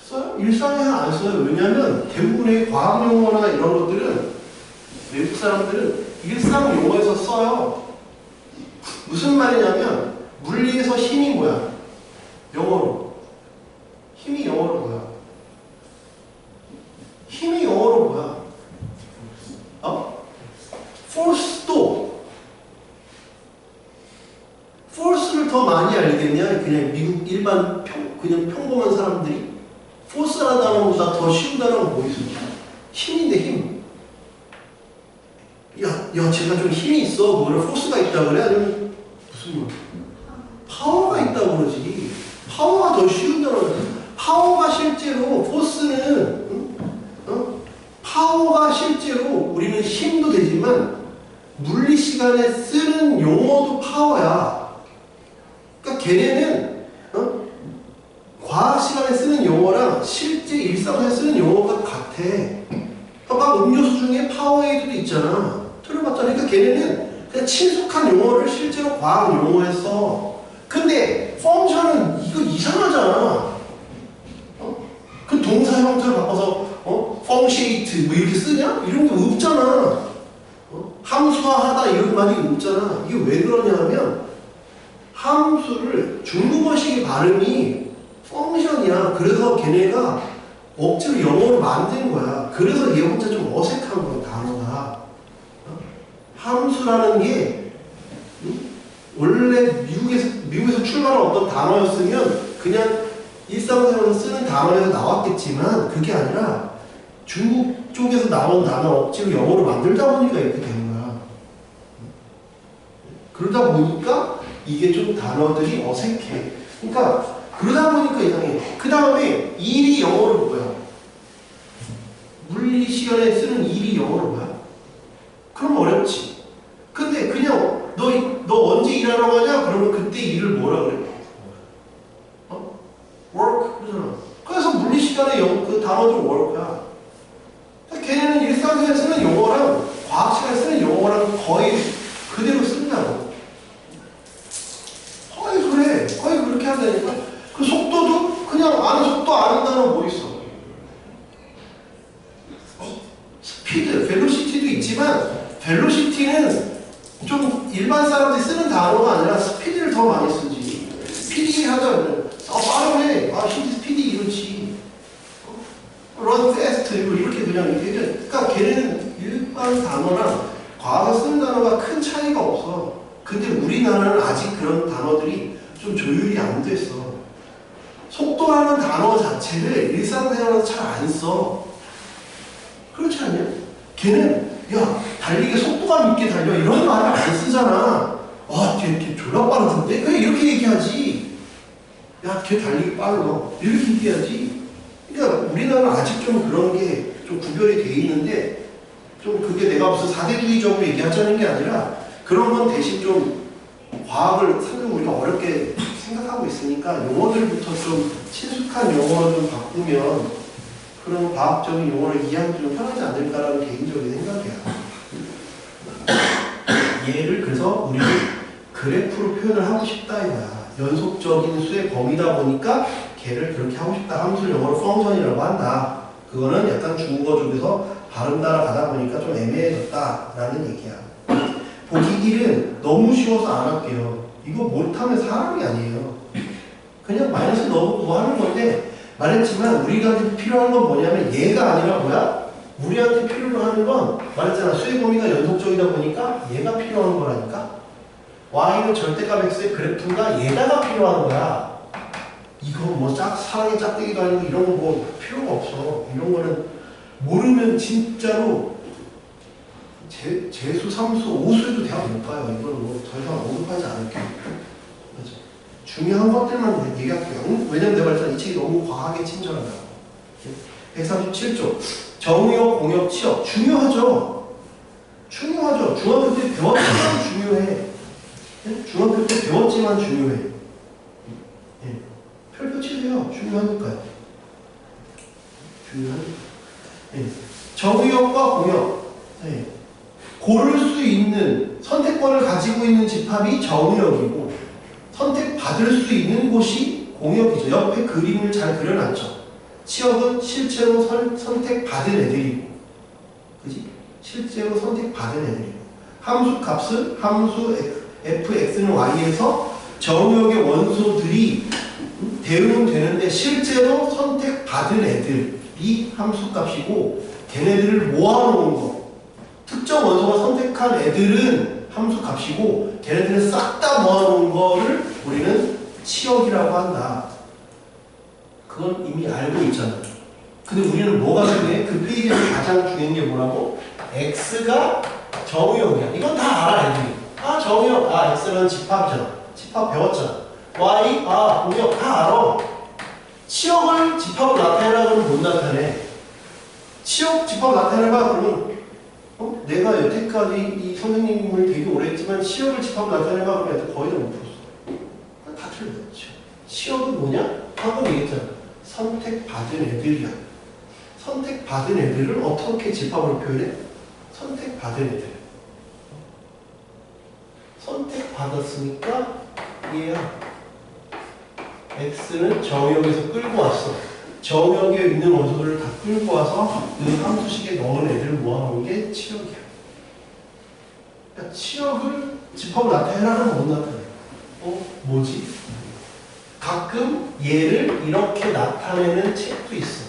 써요? 일상에는 안 써요. 왜냐하면 대부분의 과학 용어나 이런 것들은 외국 사람들은 일상 용어에서 써요. 무슨 말이냐면 물리에서 힘이 뭐야? 영어로. 힘이 영어로 뭐야? 힘이 영어로 뭐야? force도. force를 더 많이 알겠냐? 그냥 미국 일반 그냥 평범한 사람들이 force라는 단어보다 더 쉬운 단어가 뭐 있어? 힘인데 힘. 야, 제가 좀 힘이 있어. 뭐를 force가 있다 그래? 아니면 무슨 말? 파워가 있다고 그러지. 파워가 더 쉬운 단어야. 파워가 실제로 force는 파워가 실제로 우리는 힘도 되지만 물리 시간에 쓰는 용어도 파워야. 그러니까 걔네는 과학 시간에 쓰는 용어랑 실제 일상에서 쓰는 용어가 같아. 막 음료수 중에 파워에이드도 있잖아. 들어봤잖아. 그러니까 걔네는 그냥 친숙한 용어를 실제로 과학 용어에 써. 근데 펑션은 이거 이상하잖아. 그 동사 형태를 바꿔서 펑시에이트 뭐 이렇게 쓰냐? 이런 게 없잖아. 함수화하다 이런 말이 없잖아. 이게 왜 그러냐 하면 함수를 중국어식의 발음이 펑션이야. 그래서 걔네가 억지로 영어로 만든 거야. 그래서 얘 혼자 좀 어색한 거야, 단어가. 함수라는 게 원래 미국에서 출발한 어떤 단어였으면 그냥 일상생활에서 쓰는 단어에서 나왔겠지만 그게 아니라 중국 쪽에서 나온 단어 억지로 영어로 만들다 보니까 이렇게 되는 거야. 그러다 보니까 이게 좀 단어들이 어색해. 그러니까 그러다 보니까 이상해. 그 다음에 일이 영어로 뭐야? 물리 시간에 쓰는 일이 영어로 뭐야? 그럼 어렵지. 근데 그냥 너 언제 일하러 가냐? 그러면 그때 일을 뭐라 그래? work 그러잖아. 그래서 물리 시간에 그 단어들 work야. 걔네는 일상생활에 쓰는 용어랑 과학 시간에 쓰는 용어랑 거의 그대로 쓴다고. 거의 그래. 거의 그렇게 한다니까. 그 속도도 그냥 아는 속도 아는 단어 뭐 있어? 스피드, 벨로시티도 있지만 벨로시티는 좀 일반 사람들이 쓰는 단어가 아니라 스피드를 더 많이 쓰지. 스피디 하자. 빠르네. 스피디 이렇지. run fast 이렇게 그냥 이렇게. 그러니까 걔네는 일반 단어랑 과학에 쓰는 단어가 큰 차이가 없어. 근데 우리나라는 아직 그런 단어들이 좀 조율이 안 됐어. 속도라는 단어 자체를 일상생활에서 잘 안 써. 그렇지 않냐? 걔는 야 달리기 속도감 있게 달려 이런 말을 안 쓰잖아. 걔 졸라 빠르던데? 그냥 이렇게 얘기하지. 야 걔 달리기 빨라 이렇게 얘기하지. 그러니까 우리나라는 아직 좀 그런 게 좀 구별이 돼 있는데 좀 그게 내가 무슨 사대주의적으로 얘기하자는 게 아니라 그런 건 대신 좀 과학을 상당히 우리가 어렵게 생각하고 있으니까 용어들부터 좀 친숙한 용어로 좀 바꾸면 그런 과학적인 용어를 이해하기 좀 편하지 않을까라는 개인적인 생각이야. 얘를 그래서 우리는 그래프로 표현을 하고 싶다 이거야. 연속적인 수의 범위다 보니까 걔를 그렇게 하고 싶다. 함수를 영어로 펑션이라고 한다. 그거는 약간 중국어 쪽에서 발음 따라가다 보니까 좀 애매해졌다라는 얘기야. 보기 1은 너무 쉬워서 안 할게요. 이거 못하면 사람이 아니에요. 그냥 마이너스 넣고 하는 건데 말했지만 우리한테 필요한 건 뭐냐면 얘가 아니라 뭐야? 우리한테 필요로 하는 건 말했잖아. 수의 범위가 연속적이다 보니까 얘가 필요한 거라니까. y는 절대값 x의 그래프가 얘가 필요한 거야. 이거 뭐 사랑의 짝대기도 아니고 이런 거 뭐 필요가 없어. 이런 거는 모르면 진짜로 재수, 삼수, 오수에도 대학 못 가요. 이걸 뭐 더 이상 언급하지 않을게요. 중요한 것들만 얘기할게요. 왜냐면 내가 말했잖아. 이 책이 너무 과하게 친절하다. 137조. 정의역, 공역, 치역. 중요하죠. 중요하죠. 중학교 때 배웠지만 중요해. 중학교 때 배웠지만 중요해. 별표 치세요. 중요하니까요. 중요하니까. 정의역과 공역. 고를 수 있는 선택권을 가지고 있는 집합이 정의역이고 선택받을 수 있는 곳이 공역이죠. 옆에 그림을 잘 그려놨죠. 치역은 실제로 선택받은 애들이고 그지? 실제로 선택받은 애들이고 함수 값은 함수 fx는 y에서 정의역의 원소들이 대응은 되는데 실제로 선택받은 애들이 함수 값이고 걔네들을 모아놓은 거 특정 원소가 선택한 애들은 함수 값이고 걔네들은 싹 다 모아놓은 거를 우리는 치역이라고 한다. 그건 이미 알고 있잖아. 근데 우리는 뭐가 중요해? 그 페이지에서 가장 중요한 게 뭐라고? x가 정의역이야. 이건 다 알아 애들이. 정의역. x는 집합이잖아. 집합 배웠잖아. y, 공역 다 알아. 치역을 집합으로 나타내라 그러면 못 나타내. 치역 집합 나타내봐 그러면 내가 여태까지 이 선생님을 되게 오래 했지만 치역을 집합으로 나타내봐 그러면 애들 거의 다 못 풀었어. 다 틀렸죠. 치역은 뭐냐? 방금 얘기했잖아. 선택받은 애들이야. 선택받은 애들을 어떻게 집합으로 표현해? 선택받은 애들. 선택받았으니까 얘야. x는 정의역에서 끌고 왔어. 정의역에 있는 원소들을 다 끌고 와서 그 함수식에 넣은 애들을 모아놓은 게 치역이야. 그러니까 치역을 집합으로 나타내라는 건 못 나타내. 뭐지? 가끔 얘를 이렇게 나타내는 책도 있어.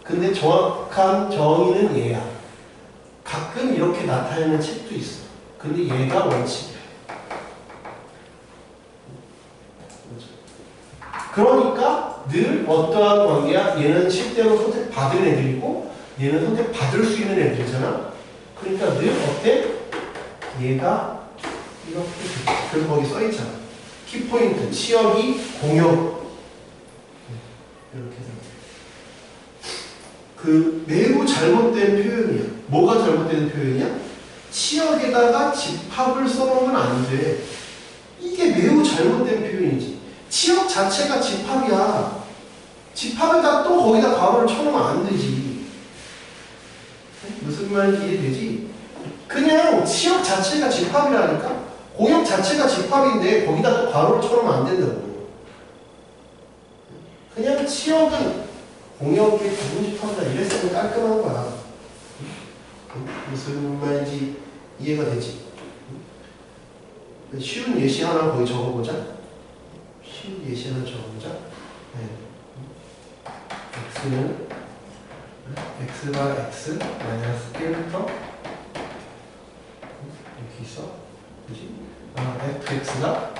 근데 정확한 정의는 얘야. 가끔 이렇게 나타내는 책도 있어. 근데 얘가 원칙이야. 그러니까 늘 어떠한 관계야? 얘는 실제로 선택받은 애들이고 얘는 선택받을 수 있는 애들이잖아. 그러니까 늘 어때? 얘가 이렇게 돼. 그래서 거기 써있잖아. 키포인트, 치역이 공역. 이렇게 생각해. 그 매우 잘못된 표현이야. 뭐가 잘못된 표현이야? 치역에다가 집합을 써놓으면 안 돼. 이게 매우 잘못된 표현이지. 치역 자체가 집합이야. 집합에다 또 거기다 괄호를 쳐놓으면 안 되지. 무슨 말인지 이해되지? 그냥 치역 자체가 집합이라니까? 공역 자체가 집합인데 거기다 또 괄호를 쳐놓으면 안 된다고. 그냥 치역은 공역의 부분집합이다 이랬으면 깔끔한 거야. 무슨 말인지 이해가 되지? 쉬운 예시 하나 거기 적어보자. 쉬운 예시 하나 적어보자. 네. x는 x가 x 마이너스 1부터 이렇게 있어. 그지? fx가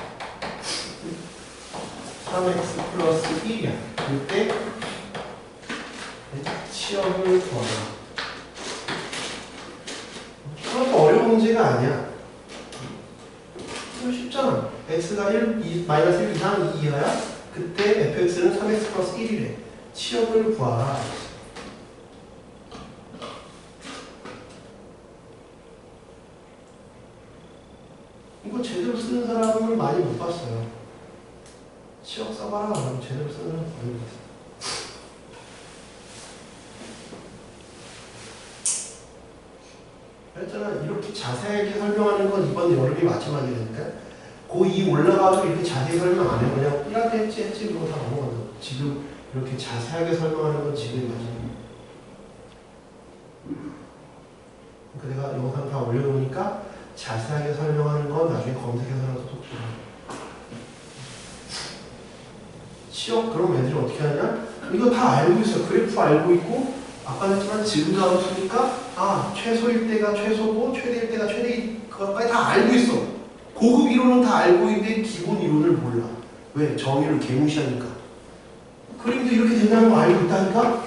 3x 플러스 1이야. 그때 치역을 구하라. 그것도 어려운 문제가 아니야. 이거 쉽잖아. x가 1, 마이너스 1 이상 2 이하야? 그때 fx는 3x 플러스 1이래. 치역을 구하라. 이거 제대로 쓰는 사람을 많이 못 봤어요. 치역 써봐라. 그러면 제대로 쓰는 사람 많이 못 봤어요. 그랬잖아. 이렇게 자세하게 설명하는 건 이번 여름이 마지막이니까 고2 올라가서 이렇게 자세히 설명 안 해. 그냥 1학기 했지 그러고 다 넘어간다. 지금 이렇게 자세하게 설명하는 건 지금이 마지막이야. 그러니까 내가 영상 다 올려놓으니까 자세하게 설명하는 건 나중에 검색해서라도 또 보라. 치역 그럼 애들이 어떻게 하냐? 이거 다 알고 있어. 그래프 알고 있고 아까 했지만 증가함수니까 최소일 때가 최소고 최대일 때가 최대일 그것까지 다 알고 있어. 고급 이론은 다 알고 있는데 기본 이론을 몰라. 왜? 정의를 개무시하니까. 그림도 이렇게 된다는 거 알고 있다니까?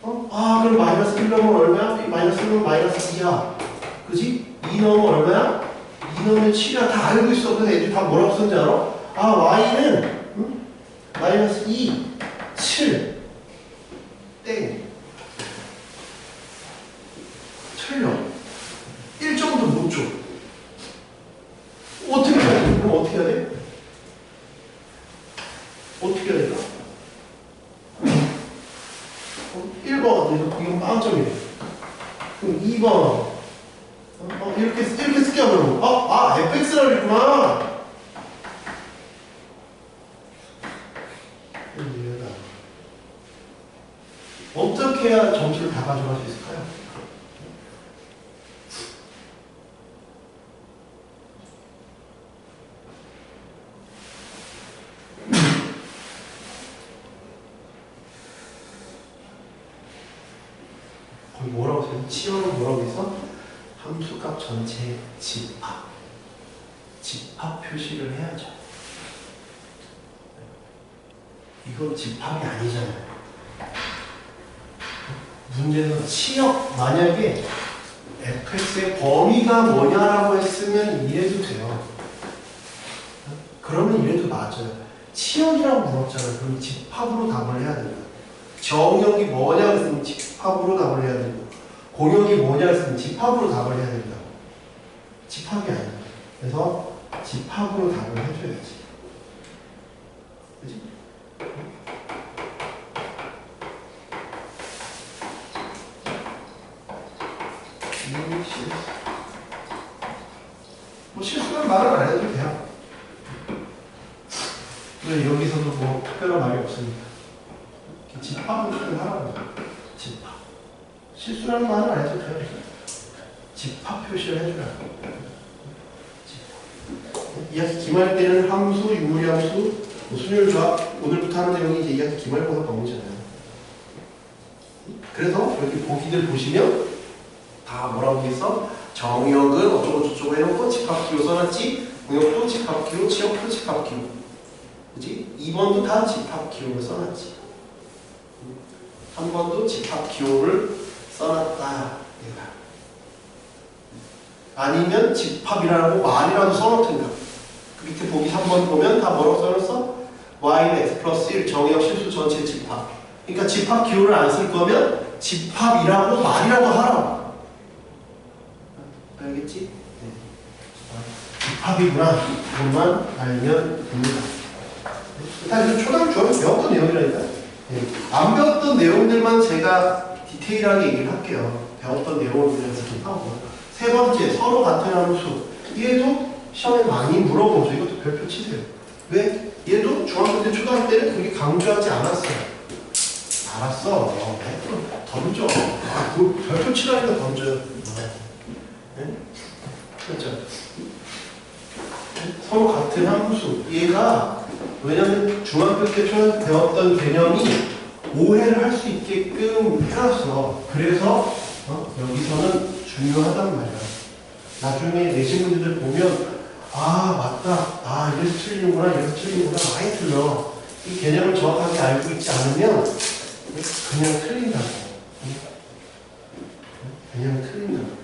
그럼 마이너스 1 넣으면 얼마야? 마이너스 1 넣으면 마이너스 2야. 그지? 2 넣으면 얼마야? 2 넣으면 7이야. 다 알고 있어. 그래서 애들이 다 뭐라고 쓰는지 알아? y는 마이너스 2, 7 땡. 틀려. 1점도 못 줘. 어떻게 해야 돼? 그럼 어떻게 해야 돼? 어떻게 해야 될까? 1번, 이건 빵점이래. 그럼 2번. 이렇게 쓸게요, 그럼. fx라고 그랬구나. 어떻게 해야 점수를 다 가져갈 수 있을까요? 거기 뭐라고 써있어? 치역은 뭐라고 있어? 함수값 전체 집합. 집합 표시를 해야죠. 이건 집합이 아니잖아요. 문제는 치역, 만약에 fx의 범위가 뭐냐라고 했으면 이래도 돼요. 그러면 이래도 맞아요. 치역이라고 물었잖아요. 그럼 집합으로 답을 해야 된다. 정역이 뭐냐 했으면 집합으로 답을 해야 되고 공역이 뭐냐 했으면 집합으로 답을 해야 된다. 집합이 아니야. 그래서 집합으로 답을 해줘야지. 그치? 실수. 실수는 말을 안 해도 돼요. 왜 여기서도 뭐 특별한 말이 없으니까. 집합은 표현하라고. 집합. 실수라는 말은 안 해도 돼요. 집합 표시를 해주라. 집합. 2학기 기말 때는 함수, 유무리함수, 뭐 순율조합 오늘부터 하는 내용이 이제 2학기 기말고사 과목이잖아요. 그래서 여기 보기들 보시면 다 뭐라고 했어? 정역은 어쩌고 저쩌고 해놓고 집합기호 써놨지? 공역도 집합기호, 치역도 집합기호. 그지? 2번도 다 집합기호를 써놨지. 3번도 집합기호를 써놨다. 얘가. 아니면 집합이라고 말이라도 써놓든가. 그 밑에 보기 3번 보면 다 뭐라고 써놨어? y는 x 플러스 1 정역 실수 전체 집합. 그러니까 집합기호를 안 쓸 거면 집합이라고 말이라도 하라고. 알겠지? 네. 집합이구나. 그것만 알면 됩니다. 사실 초등학교 중학교 배웠던 내용이라니까. 네. 안 배웠던 내용들만 제가 디테일하게 얘기를 할게요. 배웠던 내용을 그냥 이렇게 하고. 세 번째, 서로 같은 함수. 얘도 시험에 많이 물어보죠. 이것도 별표 치세요. 왜? 얘도 중학교 때, 초등학교 때는 그렇게 강조하지 않았어요. 알았어. 던져. 그 별표 치라니까 던져요. 네? 그렇죠. 서로 같은 함수. 얘가 왜냐면 중학교 때 초등학교 때 배웠던 개념이 오해를 할 수 있게끔 해놨어. 그래서 여기서는 중요하단 말이야. 나중에 내신 분들 보면 아 맞다. 이래서 틀리는구나. 이래서 틀리는구나. 많이 틀려. 이 개념을 정확하게 알고 있지 않으면 그냥 틀린다고. 그냥 틀린다고.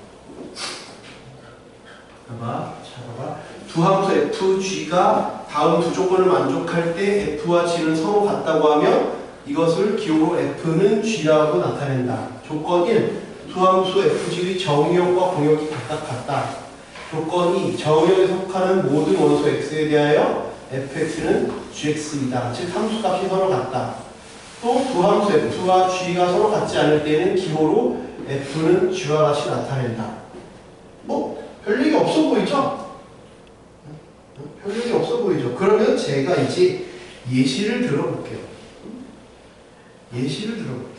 봐봐. 두 함수 f, g가 다음 두 조건을 만족할 때 f와 g는 서로 같다고 하면 이것을 기호로 f는 g라고 나타낸다. 조건 1. 두 함수 f, g의 정의역과 공역이 각각 같다. 조건 2. 정의역에 속하는 모든 원소 x에 대하여 fx는 gx이다. 즉 함수값이 서로 같다. 또 두 함수 f와 g가 서로 같지 않을 때는 기호로 f는 g와 같이 나타낸다. 별 얘기 없어 보이죠? 별 얘기 없어 보이죠? 그러면 제가 이제 예시를 들어볼게요. 예시를 들어볼게요.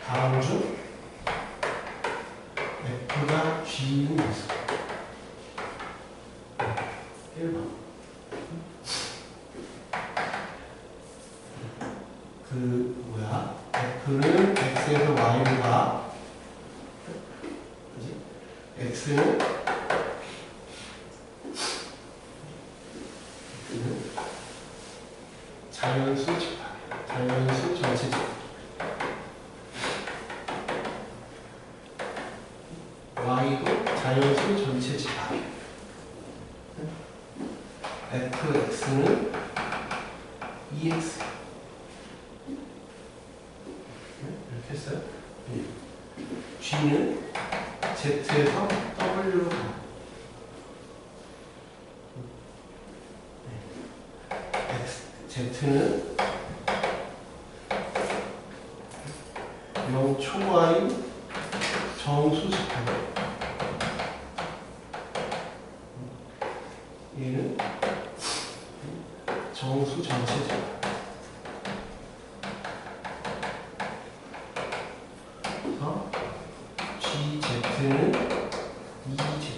다음 중 f가 g는 있어. 1번. f는 x에서 y로 가. x는 자연수 집합, 자연수 전체 집합. y도 자연수 전체 집합. fx는 2x. 이렇게 했어요. g는 z에서 w로 가. z는 0 초과인 정수 집합. 얘는 정수 전체 집합. gz는 2z.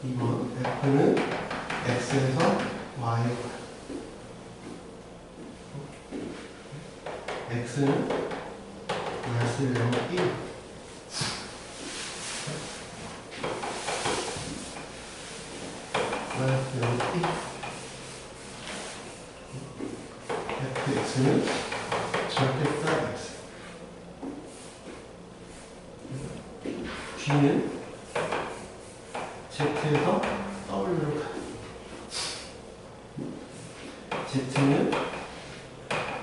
이번 f는 x에서 y로 가요. x는 마이너스 0, 1. 마이너스 0, 1. fx는 절대값 x. g는 z에서 w로 가. z는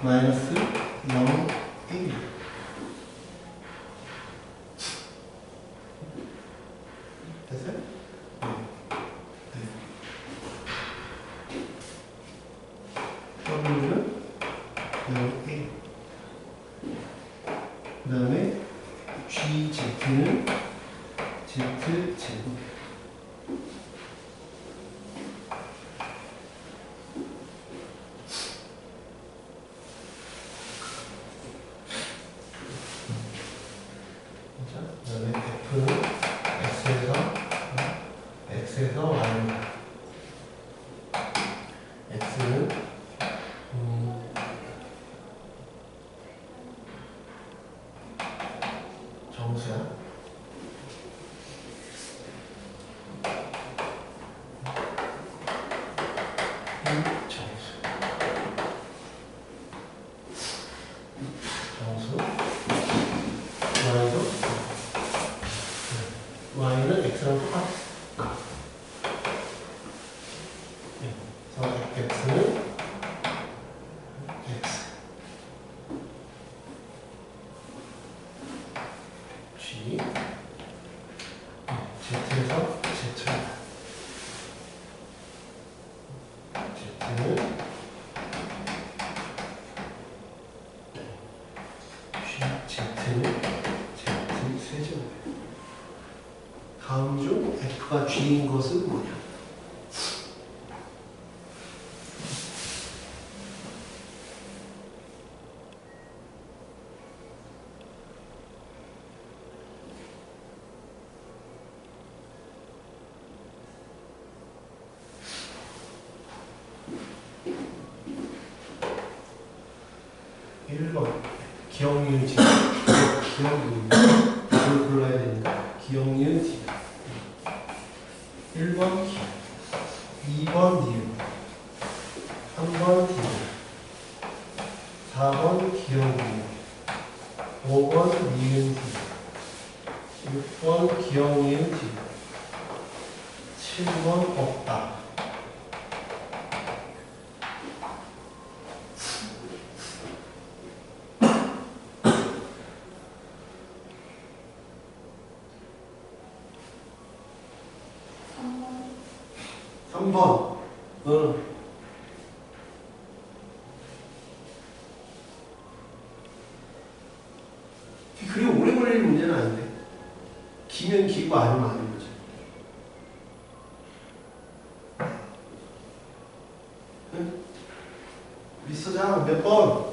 마이너스 0, 1. 됐어요? w는 0, 1. 그 다음에 gz는 z제곱. x에서 y로 가. x는 정수야. 정수. y도 y는 x랑 똑같아. 그래서 x는 x g z에서 z야. z는 z는 z 세제곱. 다음 중 f가 g인 것은 뭐냐? 기억니은 지 기억니은 뭘 불러야 되니까 기억니은 지 1번 기 2번 니은 3번 디귿 4번 기억니은 5번 니은 디귿 6번 기억니은 디귿 7번 없다. 3번. 그리 오래 걸릴 문제는 아닌데. 기면 기고 아니면 아닌 거지. 응? 미스터장 몇 번?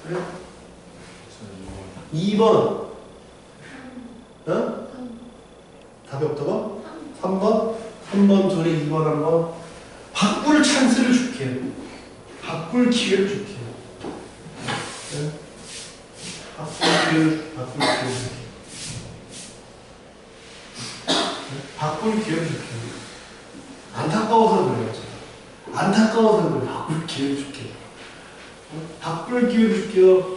그래? 2번. 어? 답이 없다고? 3번? 3번 둘에 2번 한 번. 바꿀 찬스를 줄게. 바꿀 기회를 줄게. 네? 바꿀 기회를 줄게. 네? 바꿀 기회를 줄게. 안타까워서 그래요. 안타까워서 그래. 바꿀 기회를 줄게. 네? 바꿀 기회를 줄게요.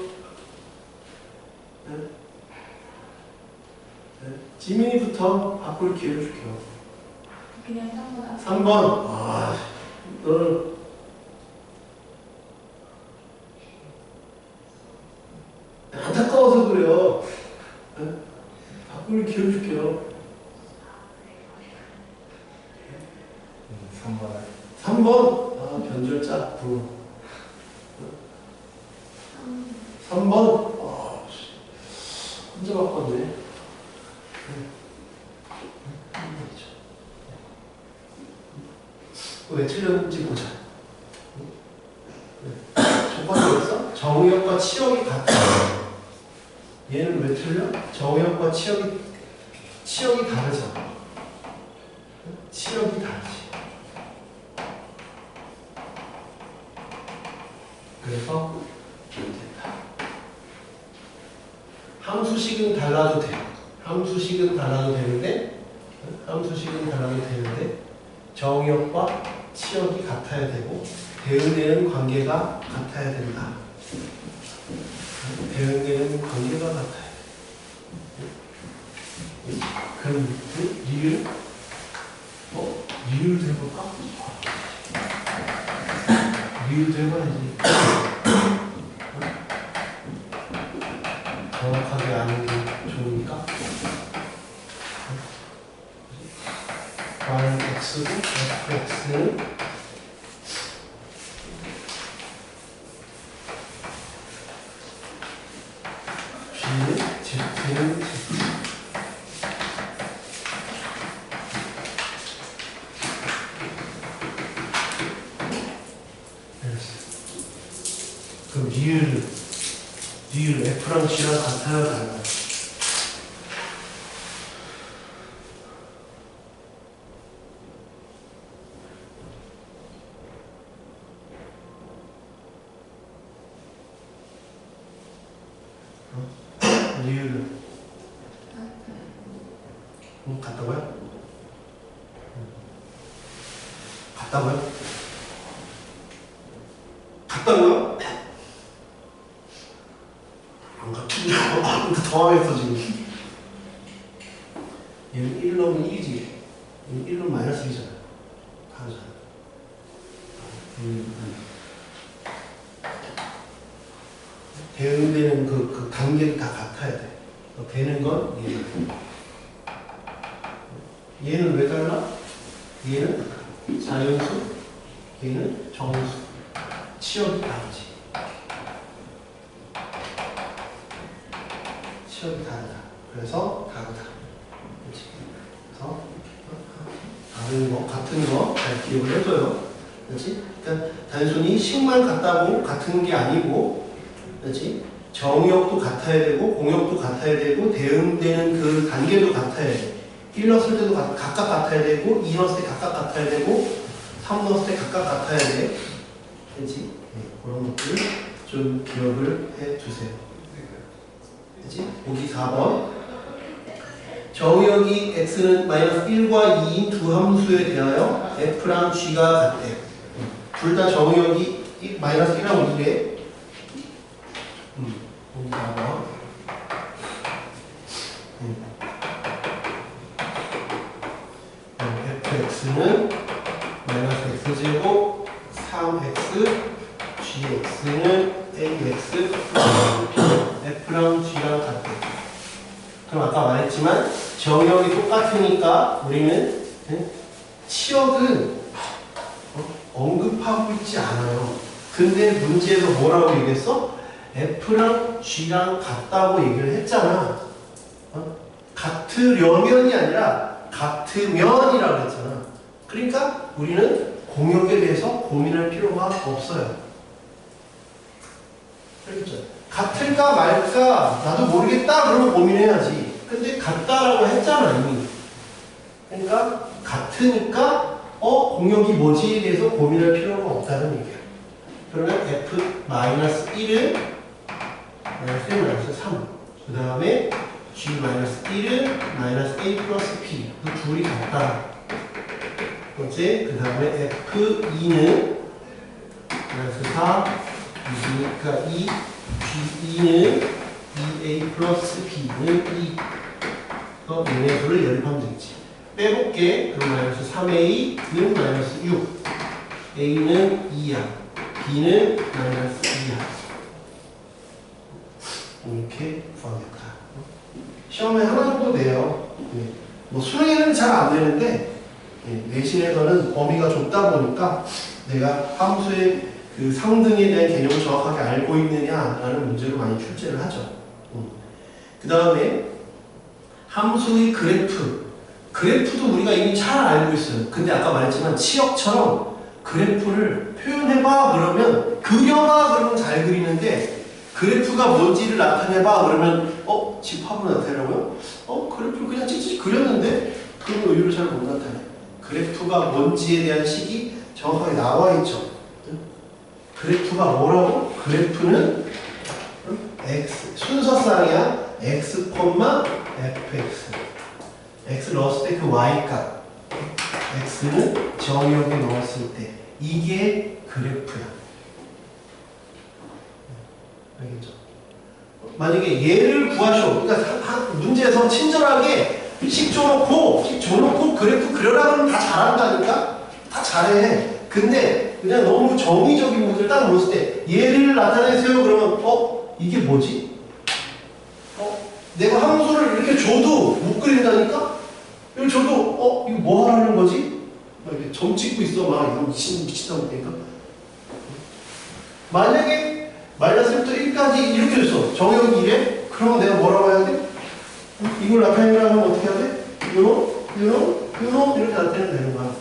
네? 네? 지민이부터 바꿀 기회를 줄게요. 그냥 3번. 3번. 아, 너는 안타까워서 그래요. 네? 바꿀 기회를 줄게요. 3번. 3번. 아, 변절자. 3번. 아, 혼자 바꿨네. 왜 틀렸는지 보자. 첫 번째였어? 정의역과 치역이 같아. 얘는 왜 틀려? 정의역과 치역이 다르잖아. 치역이 다르지. 그래서 된다. 함수식은 달라도 돼. 함수식은 달라도 되는데 정의역과 치역이 같아야 되고 대응되는 관계가 같아야 된다. 대응되는 관계가 같아야 돼. 그럼 리을? 리을도 해볼까? 리을도 해봐야지. 정확하게 아는 게 좋으니까. yx고 fx는 g는 z는 z. 그럼 리을 f랑 g랑 같아요, 달라요? 같다고요? 같다고요? 같다고요? 안 같은데요? 아, 더하겠어 지금. 얘는 1 넣으면 1이지. 얘는 1 넣으면 마이너스 1이잖아. 다르잖아. 대응되는 그 단계가 다 같아야 돼. 되는 건 얘는 왜 달라? 얘는 자연수, 얘는 정수. 치역이 다르지. 치역이 다르다. 그래서 다르다. 그렇지? 그래서 다른 거, 같은 거 잘 기억을 해줘요. 그렇지? 그러니까 단순히 식만 같다고 같은 게 아니고, 그렇지? 정역도 같아야 되고, 공역도 같아야 되고, 대응되는 그 단계도 같아야 돼. 1 넣었을 때도 각각 같아야 되고, 2 넣었을 때 각각 같아야 되고, 3 넣었을 때 각각 같아야 돼. 그렇지? 네, 그런 것들 좀 기억을 해 주세요. 그렇지? 보기 4번. 정역이 x는 마이너스 1과 2인 두 함수에 대하여 f랑 g가 같대. 둘 다 정역이 마이너스 1하고 2래. 보기 4번. fx는 마이너스 x제곱 3x gx는 ax f랑 g랑 같대. 그럼 아까 말했지만 정역이 똑같으니까 우리는 치역은 언급하고 있지 않아요. 근데 문제에서 뭐라고 얘기했어? f랑 g랑 같다고 얘기를 했잖아. 같으려면이 아니라 같으면이라고 했잖아. 그러니까 우리는 공역에 대해서 고민할 필요가 없어요. 그렇죠? 같을까 말까 나도 모르겠다 그러면 고민해야지. 근데 같다라고 했잖아 이미. 그러니까 같으니까 공역이 뭐지에 대해서 고민할 필요가 없다는 얘기야. 그러면 f-1은 마이너스 3. 그 다음에 g-1은 마이너스 a 플러스 p. 그 둘이 같다. 번째, 그 다음에 f2는 마이너스 4. 그러니까 2. g2는 2a 플러스 p는 2. 또 얘네 둘을 연립하면 되겠지. 빼볼게. 그럼 마이너스 3a는 마이너스 6. a는 2야. b는 마이너스 2야. 이렇게 구하겠다. 시험에 하나 정도 내요. 뭐 수능에는 잘 안 되는데 내신에서는 범위가 좁다 보니까 내가 함수의 그 상등에 대한 개념을 정확하게 알고 있느냐라는 문제로 많이 출제를 하죠. 그 다음에 함수의 그래프도 우리가 이미 잘 알고 있어요. 근데 아까 말했지만 치역처럼 그래프를 표현해봐 그러면 그려봐 그러면 잘 그리는데 그래프가 뭔지를 나타내봐 그러면 집합으로 나타내라고요? 그래프를 그냥 찌찌 그렸는데 그런 의유를 잘 못 나타내. 그래프가 뭔지에 대한 식이 정확하게 나와 있죠. 그래프가 뭐라고? 그래프는 x 순서상이야. x, fx. x 넣었을 때 그 y값. x는 정역에 넣었을 때 이게 그래프야. 알겠죠? 만약에 얘를 구하셔. 그러니까 문제에서 친절하게 식 줘놓고 그래프 그려라 그러면 다 잘한다니까? 다 잘해. 근데 그냥 너무 정의적인 문제를 딱 물었을 때 얘를 나타내세요 그러면 이게 뭐지? 내가 함수를 이렇게 줘도 못 그린다니까? 이걸 줘도 이거 뭐 하라는 거지? 막 이렇게 점 찍고 있어. 막 이거 미친다고 보니까. 만약에 마이너스 1부터 1까지 이렇게 줬어. 정역이 이래? 그러면 내가 뭐라고 해야 돼? 이걸 나타내려고 하면 어떻게 해야 돼? 이렇게 나타내면 되는 거야.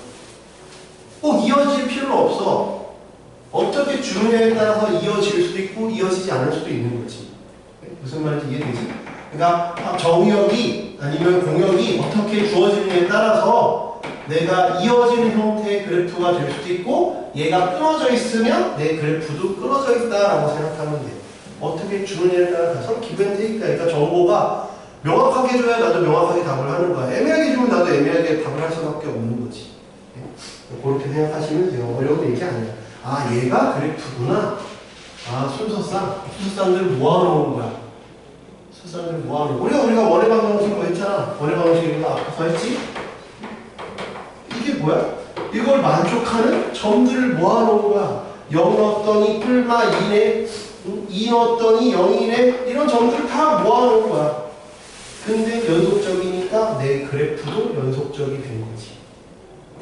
꼭 이어질 필요는 없어. 어떻게 주느냐에 따라서 이어질 수도 있고 이어지지 않을 수도 있는 거지. 무슨 말인지 이해되지? 그러니까 정역이 아니면 공역이 어떻게 주어지느냐에 따라서 내가 이어지는 형태의 그래프가 될 수도 있고 얘가 끊어져 있으면 내 그래프도 끊어져 있다라고 생각하면 돼. 어떻게 주느냐에 따라서 기브앤테이크가 그러니까 정보가 명확하게 줘야 나도 명확하게 답을 하는 거야. 애매하게 주면 나도 애매하게 답을 할 수밖에 없는 거지. 그렇게 생각하시면 돼요. 어려운 얘기 아니야. 아, 얘가 그래프구나. 아, 순서쌍들 모아놓은 거야. 순서쌍들 모아놓은 거야. 우리가 원의 방정식으로 했잖아. 원의 방정식으로 앞에서 했지? 이게 뭐야? 이걸 만족하는 점들을 모아놓은 거야. 0 넣었더니 풀마 2네, 2 넣었더니 0이네, 이런 점들을 다 모아놓은 거야. 근데 연속적이니까 내 그래프도 연속적이 된 거지.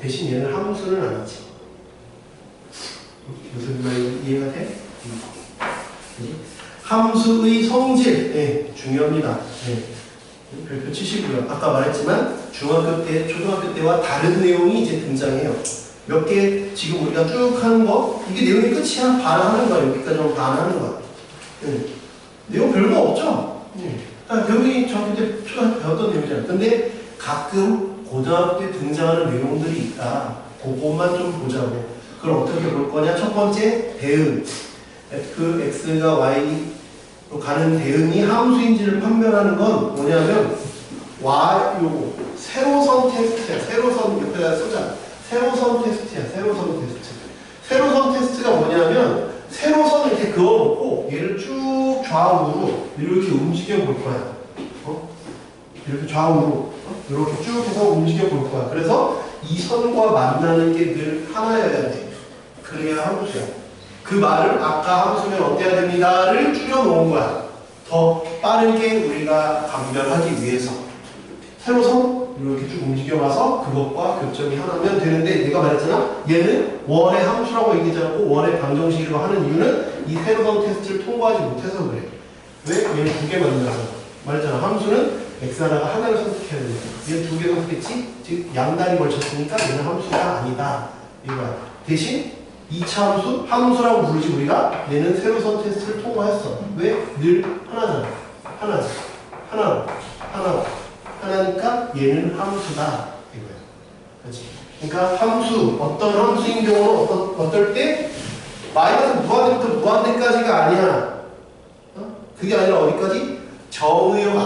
대신 얘는 함수는 아니지. 무슨 말인지 이해가 돼? 함수의 성질, 네, 중요합니다. 네. 별표 치시고요. 아까 말했지만 중학교 때, 초등학교 때와 다른 내용이 이제 등장해요. 몇 개 지금 우리가 쭉 하는 거, 이게 내용이 끝이야. 반하는 거야. 여기까지만 반하는 거야. 네. 내용 별거 없죠? 네. 배우기 중학교 때, 초등학교 때 배웠던 내용이잖아요. 근데 가끔 고등학교 때 등장하는 내용들이 있다. 그것만 좀 보자고. 그걸 어떻게 볼 거냐? 첫 번째, 대응. F, X가 Y로 가는 대응이 함수인지를 판별하는 건 뭐냐면, 요거, 세로선 테스트야. 세로선, 옆에다 쓰자. 세로선 테스트야. 세로선 테스트. 세로선 테스트가 뭐냐면, 세로선을 이렇게 그어놓고, 얘를 쭉 좌우로 이렇게 움직여 볼 거야. 이렇게 좌우로. 이렇게 쭉 해서 움직여 볼 거야. 그래서 이 선과 만나는 게 늘 하나여야 돼. 그래야 함수야. 그 말을 아까 함수면 어때야 됩니다를 줄여놓은 거야. 더 빠르게 우리가 감별하기 위해서. 세로선 이렇게 쭉 움직여와서 그것과 교점이 하나면 되는데 내가 말했잖아. 얘는 원의 함수라고 얘기하지 않고 원의 방정식이라고 하는 이유는 이 세로선 테스트를 통과하지 못해서 그래. 왜? 얘는 두 개 만나서. 말했잖아. 함수는 x 하나가 하나를 선택해야 되니까. 얘는 두 개 선택했지? 즉 양단이 걸쳤으니까 얘는 함수가 아니다. 이거야. 대신 2차 함수라고 부르지 우리가. 얘는 세로선 테스트를 통과했어. 왜? 늘 하나잖아. 하나니까 얘는 함수다. 이거야. 그렇지? 그러니까 함수, 어떤 함수인 경우는 어떨 때 마이너스 무한대부터 무한대까지가 아니야. 그게 아니라 어디까지? 정의역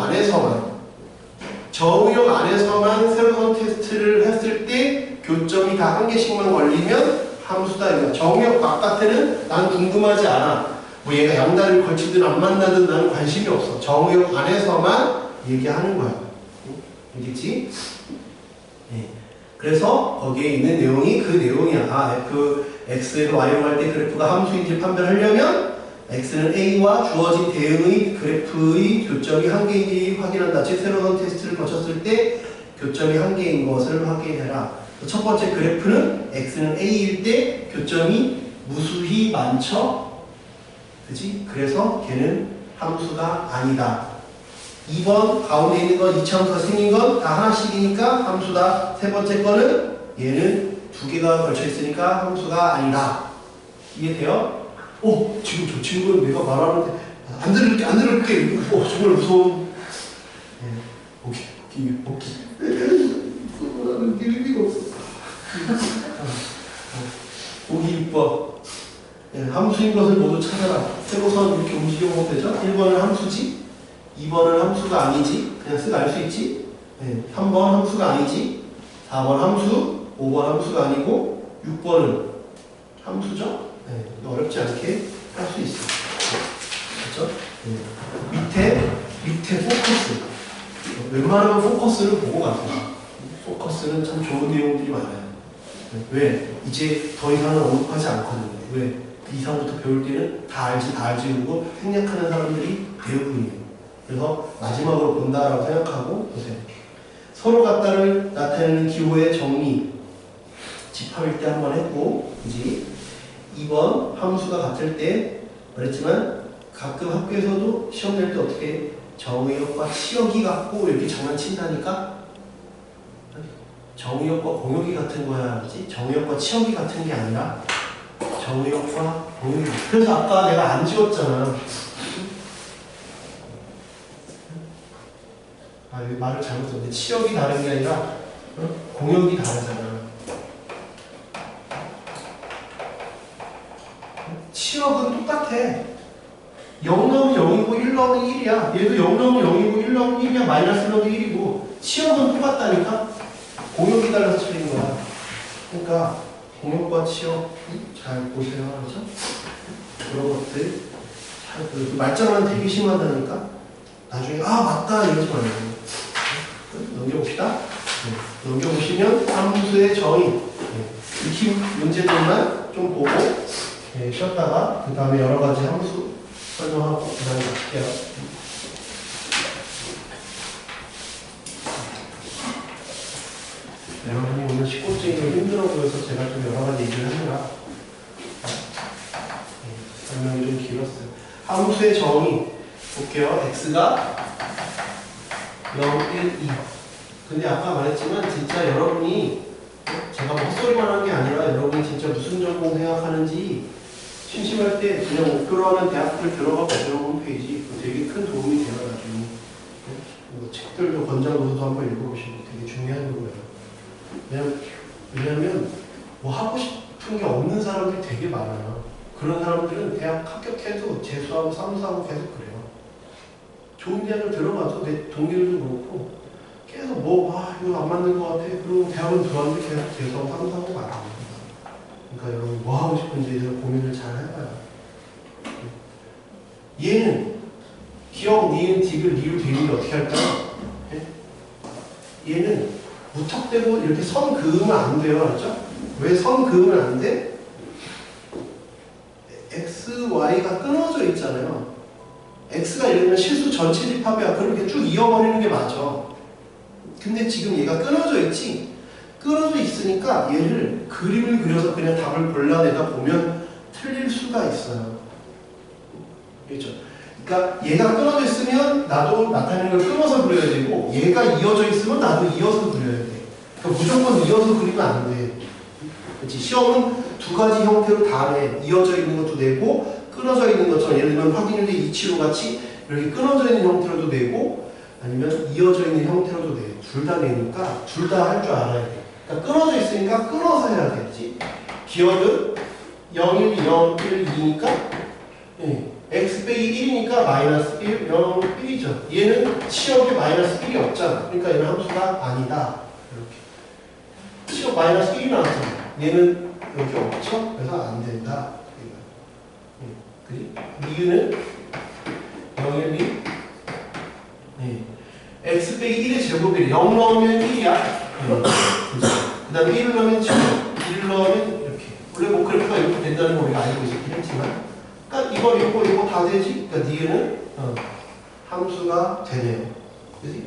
안에서만 세로선 테스트를 했을 때 교점이 다 한 개씩만 걸리면 함수다. 이거야. 정의역 바깥에는 난 궁금하지 않아. 뭐 얘가 양다리를 걸치든 안 만나든 나는 관심이 없어. 정의역 안에서만 얘기하는 거야. 알겠지? 네. 그래서 거기에 있는 내용이 그 내용이야. 아, F, X에도 Y로 할 때 그래프가 함수인지 판별하려면 X는 A와 주어진 대응의 그래프의 교점이 한 개인지 확인한다. 즉 세로선 테스트를 거쳤을 때 교점이 한 개인 것을 확인해라. 첫 번째 그래프는 X는 A일 때 교점이 무수히 많죠? 그치? 그래서 걔는 함수가 아니다. 2번 가운데 있는 건 2차함수가 생긴 건 다 하나씩이니까 함수다. 세 번째 거는 얘는 두 개가 걸쳐 있으니까 함수가 아니다. 이해돼요? 지금 저 친구는 내가 말하는데 안 들을게. 정말 무서운. 오기. 뭐라는 게 의미가 없어. 보기 6번. 함수인 것을 모두 찾아라. 세로선 이렇게 움직여보면 되죠? 1번은 함수지, 2번은 함수가 아니지. 그냥 쓱 알 수 있지. 3번 함수가 아니지, 4번 함수, 5번 함수가 아니고 6번은 함수죠? 어렵지 않게 할 수 있어. 그렇죠? 밑에 포커스. 웬만하면 포커스를 보고 가세요. 포커스는 참 좋은 내용들이 많아요. 왜? 이제 더 이상은 언급하지 않거든요. 왜? 그 이상부터 배울 때는 다 알지 그러고 생략하는 사람들이 대부분이에요. 그래서 마지막으로 본다라고 생각하고 보세요. 서로 같다를 나타내는 기호의 정리. 집합일 때 한번 했고, 이제 2번 함수가 같을 때 말했지만 가끔 학교에서도 시험 낼 때 어떻게 정의역과 치역이 같고 이렇게 장난친다니까. 정의역과 공역이 같은 거야, 알지? 정의역과 치역이 같은 게 아니라 정의역과 공역이. 그래서 아까 내가 안 지웠잖아. 여기 말을 잘못했는데 치역이 다른 게 아니라 공역이 다르잖아. 치역은 똑같아. 0 넣으면 0이고 1 넣으면 1이야. 얘도 0 넣으면 0이고 1 넣으면 1이야. 마이너스 넣어도 1이고. 치역은 똑같다니까? 공역이 달라서 틀린 거야. 그러니까 공역과 치역 잘 보세요. 그렇죠? 그런 것들 잘 그 말장난 되게 심하다니까? 나중에 아 맞다 이러지 말고 넘겨봅시다. 네. 넘겨보시면 함수의 정의 이 문제들만 좀 보고 네, 쉬었다가 그 다음에 여러 가지 함수 설명하고 그 다음에 갈게요. 여러분이 오늘 19째이 힘들어 보여서 제가 좀 여러 가지 얘기를 하느라 설명이 좀 길었어요. 함수의 정의 볼게요. x가 0, 1, 2. 근데 아까 말했지만 진짜 여러분이 제가 뭐 헛소리만 한 게 아니라 여러분이 진짜 무슨 전공 생각하는지 심심할 때 그냥 목표로 하는 대학들 들어가고 들어보면 페이지 되게 큰 도움이 돼요. 나중에 뭐 책들도 권장도서도 한번 읽어보시고 되게 중요한 거예요. 왜냐면 뭐 하고 싶은 게 없는 사람들이 되게 많아요. 그런 사람들은 대학 합격해도 재수하고 사무사하고 계속 그래요. 좋은 대학을 들어가도 내 동기들도 그렇고 계속 이거 안 맞는 것 같아. 그리고 대학은 들어왔는데 계속 재수하고 사무사하고 말아요. 그러니까 여러분 뭐 하고 싶은지에 대해서 고민을 잘 해봐요. 얘는 기억, 니은, 디귿, 리을, 대리를 어떻게 할까요? 얘는 무턱대고 이렇게 선 그으면 안 돼요. 알죠? 왜 선 그으면 안 돼? x, y가 끊어져 있잖아요. x가 예를 들면 실수 전체 집합이야. 그럼 이렇게 쭉 이어버리는 게 맞아. 근데 지금 얘가 끊어져 있지? 끊어져 있으니까 얘를 그림을 그려서 그냥 답을 골라내다 보면 틀릴 수가 있어요. 그렇죠? 그러니까 얘가 끊어져 있으면 나도 나타내는 걸 끊어서 그려야 되고 얘가 이어져 있으면 나도 이어서 그려야 돼. 그러니까 무조건 이어서 그리면 안 돼. 그렇지? 시험은 두 가지 형태로 다 내. 이어져 있는 것도 내고 끊어져 있는 것처럼 예를 들면 확인율의 이치로 같이 이렇게 끊어져 있는 형태로도 내고 아니면 이어져 있는 형태로도 내. 둘 다 내니까 둘 다 할 줄 알아야 돼. 그러니까 끊어져 있으니까 끊어서 해야겠지. 기억은 0, 1, 0, 1, 2니까 x 빼기 1이니까 마이너스 1, 0, 1이죠. 얘는 치역에 마이너스 1이 없잖아. 그러니까 얘는 함수가 아니다. 이렇게. 치역 마이너스 1이 나왔잖아. 얘는 여기 없죠? 그래서 안 된다. 그지? 이유는 0, 1, 2. x 빼기 1의 제곱이 0 넣으면 1이야. 그 다음에 1을 넣으면 7, 1을 넣으면 이렇게. 원래 뭐 그래프가 이렇게 된다는 거 우리가 알고 있었긴 했지만 그러니까 이거 다 되지? 그러니까 니은은 함수가 되네요. 그지?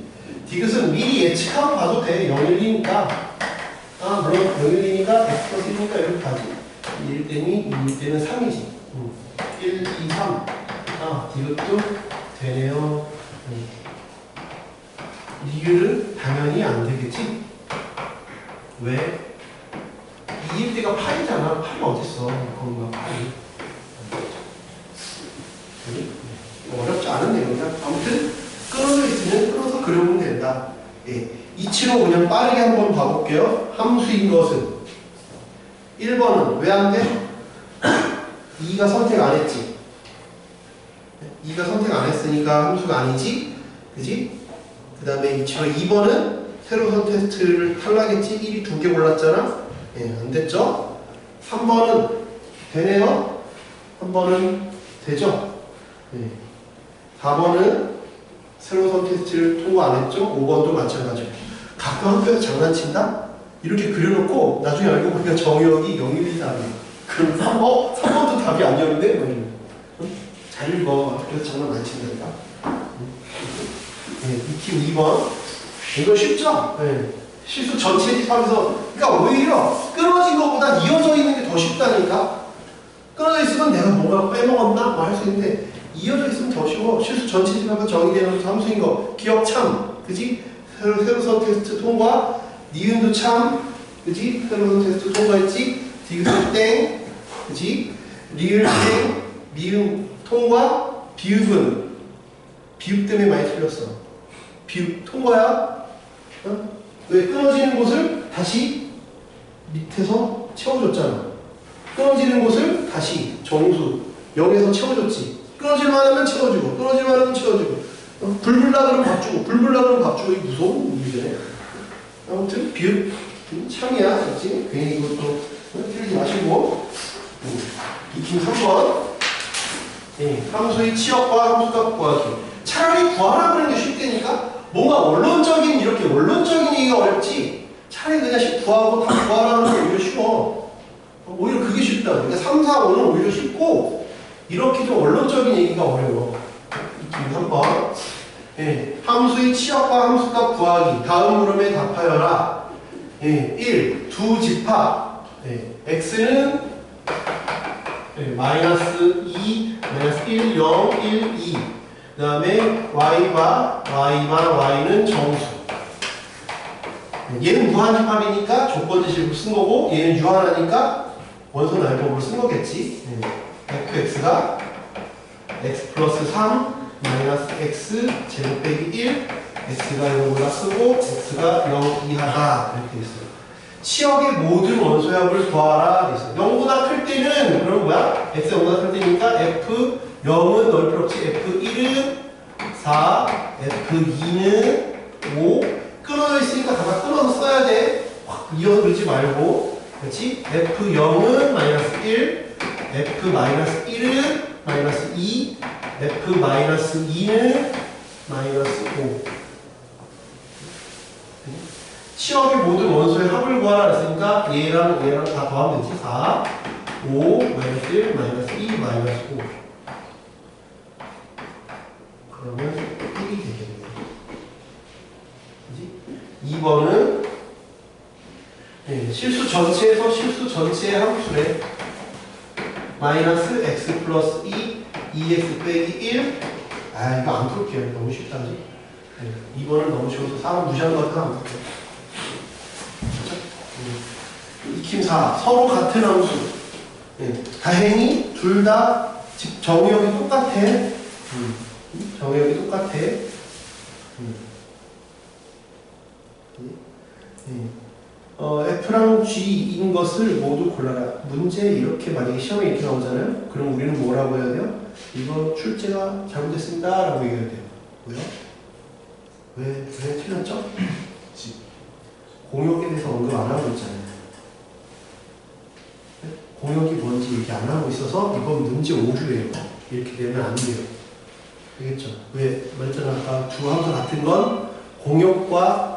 디귿은 미리 예측하고 봐도 돼. 0, 1, 2니까 물론 0, 1, 2니까 100%니까 이렇게 가지. 1 때니 2 때는 3이지. 1, 2, 3. 디귿도 되네요. 리을은 당연히 안 되겠지? 왜? 2일 때가 8이잖아. 8이 어딨어? 거기가 8이. 어렵지 않은 내용이야. 아무튼 끊어져 있으면 끊어서 그려보면 된다. 이치로 그냥 빠르게 한번 봐볼게요. 함수인 것은 1번은 왜 안 돼? 2가 선택 안 했지. 2가 선택 안 했으니까 함수가 아니지. 그지? 그 다음에 이치로 2번은 세로선 테스트를 탈락했지. 1이 2개 골랐잖아. 안 됐죠? 3번은 되네요. 3번은 되죠? 4번은 세로선 테스트를 통과 안 했죠? 5번도 마찬가지고. 가끔 학교에서 장난친다? 이렇게 그려놓고 나중에 알고 보니까 정의역이 0, 1, 2, 3이야. 그럼 3번도 답이 아니었는데? 뭐 이런. 잘 읽어. 학교에서 장난 안 친다니까. EQ 2번. 이거 쉽죠? 실수 전체 집합에서. 그러니까 오히려 끊어진 것보다 이어져 있는 게 더 쉽다니까? 끊어져 있으면 내가 뭔가 빼먹었나? 뭐 할 수 있는데 이어져 있으면 더 쉬워. 실수 전체 집합에서 정의되는 함수인 거. 기억 참. 그지? 세로선 테스트 통과. 니은도 참. 그지? 세로선 테스트 통과했지? 디귿은 땡. 그지? 리을 땡. 미음 통과. 비읍은 비읍 때문에 많이 틀렸어. 비읍 통과야. 왜? 끊어지는 곳을 다시 밑에서 채워줬잖아. 끊어지는 곳을 다시 정수 0에서 채워줬지. 끊어질만 하면 채워주고, 끊어질만 하면 채워주고, 불불나 그러면 밥 주고, 불불나 그러면 밥 주고, 이게 무서운 문제네. 아무튼, 비읍, 참이야, 그렇지? 괜히 이것도 틀리지 마시고. 익힘 3번. 네, 함수의 치역과 함수값 구하기. 차라리 구하라 그러는 게 쉽다니까? 뭔가 원론적인, 이렇게 원론적인 얘기가 어렵지? 차라리 그냥 구하고 다 구하라 하는 게 오히려 쉬워. 오히려 그게 쉽다고. 그러니까 3, 4, 5는 오히려 쉽고, 이렇게 좀 원론적인 얘기가 어려워. 익힘 3번. 예, 함수의 치역과 함수값 구하기. 다음 물음에 답하여라. 예, 1. 두 집합. 예, x는 마이너스 2, 마이너스 1, 0, 1, 2. 그 다음에 y바 y는 정수. 얘는 무한집합이니까 조건지식으로 쓴 거고, 얘는 유한하니까 원소 나열법으로 쓴 거겠지. fx가 x 플러스 3 마이너스 x 제곱 빼기 1, x가 0보다 크고 x가 0 이하다. 이렇게 있어요. 치역의 모든 원소의 합을 구하라. 돼 있어요. 0보다 클 때는 그럼 뭐야? x 0보다 클 때니까 f 0은 넣을 필요 없이 f1은 4, f2는 5. 끊어져 있으니까 다 끊어서 써야 돼. 확 이어서 그러지 말고. 그렇지? f0은 마이너스 1, f-1은 마이너스 2, f-2는 마이너스 5. 치역의 모든 원소의 합을 구하라 했으니까 얘랑 얘랑 다 더하면 되지. 4, 5, 마이너스 1, 마이너스 2, 마이너스 5. 그러면 1이 되겠네. 그지? 2번은 실수 전체에서 실수 전체의 함수래. 마이너스 x 플러스 2, 2x 빼기 1. 아, 이거 안 풀게요. 너무 쉽다지. 2번은 너무 쉬워서 4번 무시하는 것 같아. 안 풀게요. 익힘 4. 서로 같은 함수. 다행히 둘 다 정의역이 똑같아. 정의역이 똑같아. F랑 G인 것을 모두 골라라. 문제 이렇게 만약에 시험에 이렇게 나오잖아요. 그럼 우리는 뭐라고 해야 돼요? 이거 출제가 잘못됐습니다. 라고 얘기해야 돼요. 왜요? 왜 틀렸죠? 공역에 대해서 언급 안 하고 있잖아요. 공역이 뭔지 얘기 안 하고 있어서 이건 문제 오류예요. 이렇게 되면 안 돼요. 알겠죠? 왜? 말했잖아. 아까 두 함수 같은 건 공역과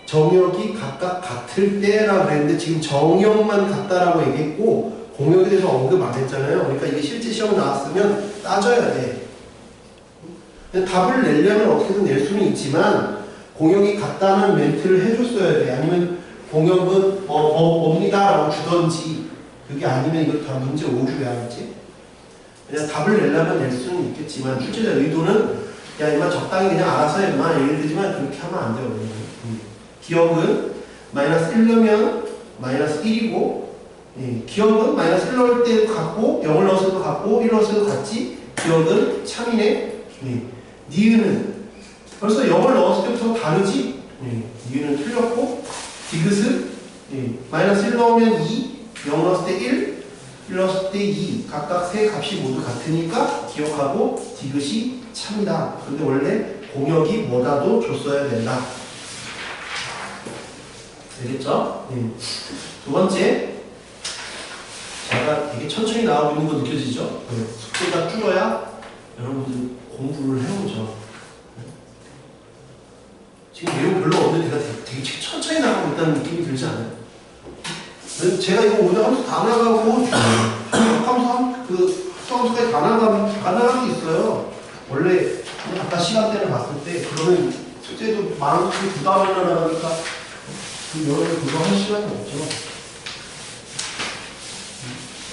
정역이 각각 같을 때라고 그랬는데 지금 정역만 같다라고 얘기했고 공역에 대해서 언급 안 했잖아요. 그러니까 이게 실제 시험 나왔으면 따져야 돼. 답을 내려면 어떻게든 낼 수는 있지만 공역이 같다는 멘트를 해줬어야 돼. 아니면 공역은 뭡니다 라고 주던지. 그게 아니면 이거 다 문제 오류야. 알지? 그냥 답을 내려면 낼 수는 있겠지만 출제자 의도는 야 이만 적당히 그냥 알아서 해 임마 예를 들지만 그렇게 하면 안 돼요. 기억은 마이너스 1 넣으면 마이너스 1이고 기억은 마이너스 1 넣을 때도 같고 0을 넣었을 때도 같고 1 넣었을 때도 같지. 기억은 참이네. 니은은 벌써 0을 넣었을 때부터 다르지. 니은은 틀렸고 디귿은 마이너스 1 넣으면 2, 0 넣었을 때 1, 1 넣었을 때 2. 각각 세 값이 모두 같으니까 기억하고 디귿이 참이다. 근데 원래 공역이 뭐라도 줬어야 된다. 되겠죠? 두 번째, 제가 되게 천천히 나오고 있는 거 느껴지죠? 속도가 줄어야 여러분들 공부를 해오죠. 지금 내용 별로 없는데 제가 되게 천천히 나가고 있다는 느낌이 들지 않아요? 제가 이거 오늘 함수 다 나가고 함수까지 다 나가는 게 있어요. 원래 아까 시간대를 봤을 때 그러면 숙제도 많은 것들이 부담을 나가니까 여러분 그거 할 시간이 없죠.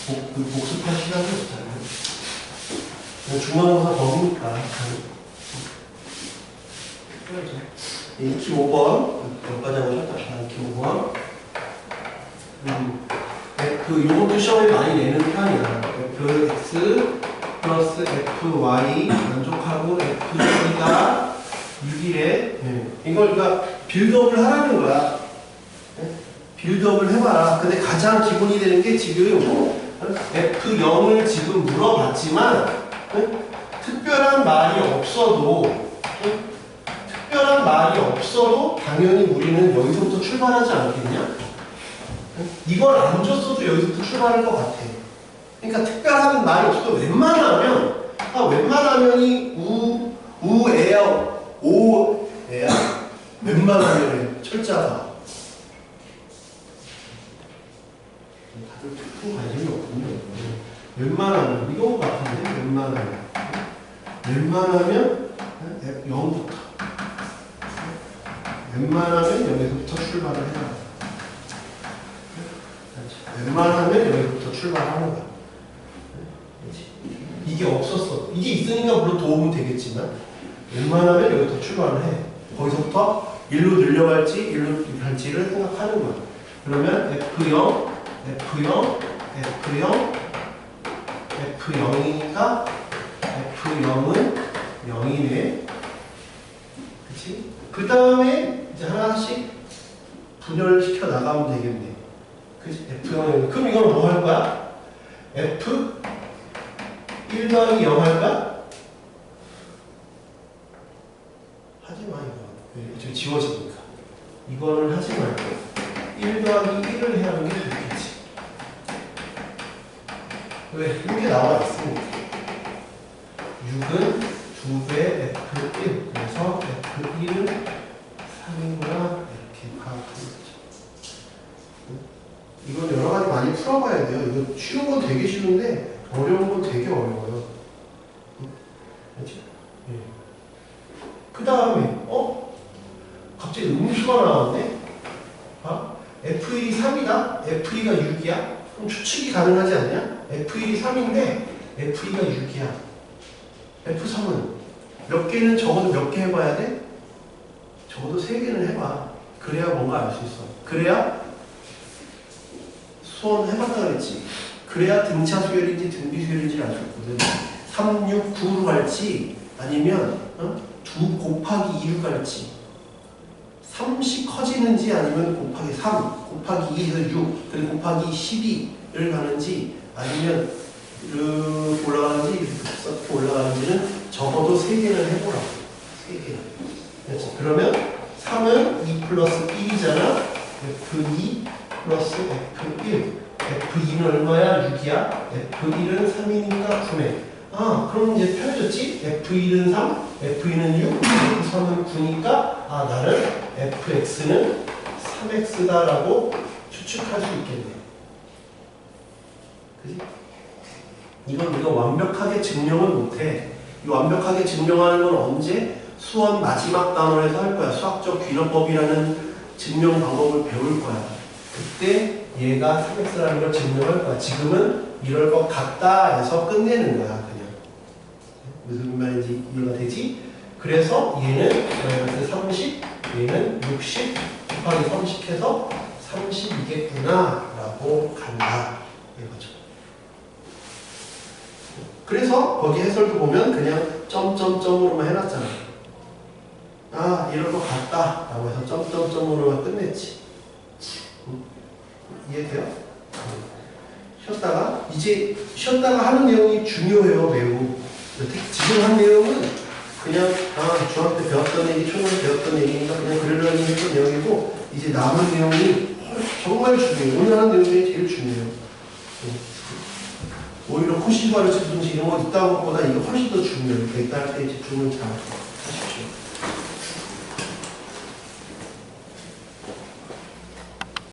복습할 시간이 없잖아요. 중간고사 범위니까. 익힘 5번 여기까지 하고 싶다. 익힘 5번 요것도 시험에 많이 내는 편이야. fx 플러스 fy 만족하고 fz가 6일에 이걸 그러니까 빌드업을 하라는 거야. 빌드업을 해봐라. 근데 가장 기본이 되는 게 지금 F0을 지금 물어봤지만 특별한 말이 없어도 특별한 말이 없어도 당연히 우리는 여기서부터 출발하지 않겠냐? 이걸 안 줬어도 여기서부터 출발할 것 같아. 그러니까 특별한 말이 없어도 웬만하면이 우에야 오에야 웬만하면 철자가 다들 큰 관심이 없군요. 웬만하면 이거 같은데 웬만하면 0부터 웬만하면 여기서부터 출발을 해라. 웬만하면 여기서부터 출발하는 거야. 이게 없었어. 이게 있으니까 물론 도움은 되겠지만 웬만하면 여기부터 출발을 해. 거기서부터 일로 늘려갈지 일로 갈지를 생각하는 거야. 그러면 F0, F0, F0, F0이니까 F0은 0이네. 그치? 그 다음에 이제 하나씩 분열시켜 나가면 되겠네. 그치? F0, 그럼 이건 뭐 할 거야? F 1 더하기 0 할까? 하지 마, 이거. 이쪽에 지워지니까. 이거는 하지 말고 1 더하기 1을 해야 하는 게 좋겠지. 왜? 이렇게 나와 있으니까. 6은 2배 F1. 그래서 F1은 3이구나. 이렇게 파악하는 거죠. 이건 여러 가지 많이 풀어봐야 돼요. 이거 쉬운 건 되게 쉬운데 어려운 건 되게 어려워요. 그렇죠? 예. 그 다음에 갑자기 음수가 나왔네? F1이 3이다? F2가 6이야? 그럼 추측이 가능하지 않냐? F1이 3인데 F2가 6이야. F3은 몇 개는 적어도 몇 개 해봐야 돼? 적어도 3개는 해봐. 그래야 뭔가 알 수 있어. 그래야 수원 해봤다 그랬지. 그래야 등차 수열인지 등비 수열인지를 알 수 있거든. 3, 6, 9로 갈지 아니면 2 곱하기 2로 갈지 3씩 커지는지 아니면 곱하기 3, 곱하기 2에서 6, 그리고 곱하기 12를 가는지 아니면 이렇게 올라가는지 이렇게 올라가는지는 적어도 3개는 해보라고. 3개는. 그렇지. 그러면 3은 2 플러스 1이잖아. F2 플러스 F1. F2는 얼마야? 6이야. F1은 3이니까 9네. 그럼 이제 편해졌지? F1은 3, F2는 6, F3은 9니까 나는 Fx는 3x다라고 추측할 수 있겠네. 그지? 이건 우리가 완벽하게 증명을 못해. 이 완벽하게 증명하는 건 언제? 수원 마지막 단원에서 할 거야. 수학적 귀납법이라는 증명 방법을 배울 거야. 그때 얘가 3x라는 걸 증명할 거야. 지금은 이럴 것 같다 해서 끝내는 거야. 그냥. 무슨 말인지 이해가 되지? 그래서 얘는 30, 얘는 60 곱하기 30 해서 30이겠구나 라고 간다. 이거죠. 그래서 거기 해설도 보면 그냥 점점점으로만 해놨잖아. 이럴 것 같다 라고 해서 점점점으로만 끝냈지. 이해돼요? 쉬었다가 하는 내용이 중요해요. 매우. 지금 한 내용은 그냥 중학교 때 배웠던 얘기, 초등학교 배웠던 얘기니까 그냥 그러려니 했던 내용이고, 이제 남은 내용이 정말 중요해요. 오늘 하는 내용이 제일 중요해요. 오히려 코시바를 치든지 이런 거 있다는 것보다 이게 훨씬 더 중요해요. 이따 할 때 집중을 잘하고.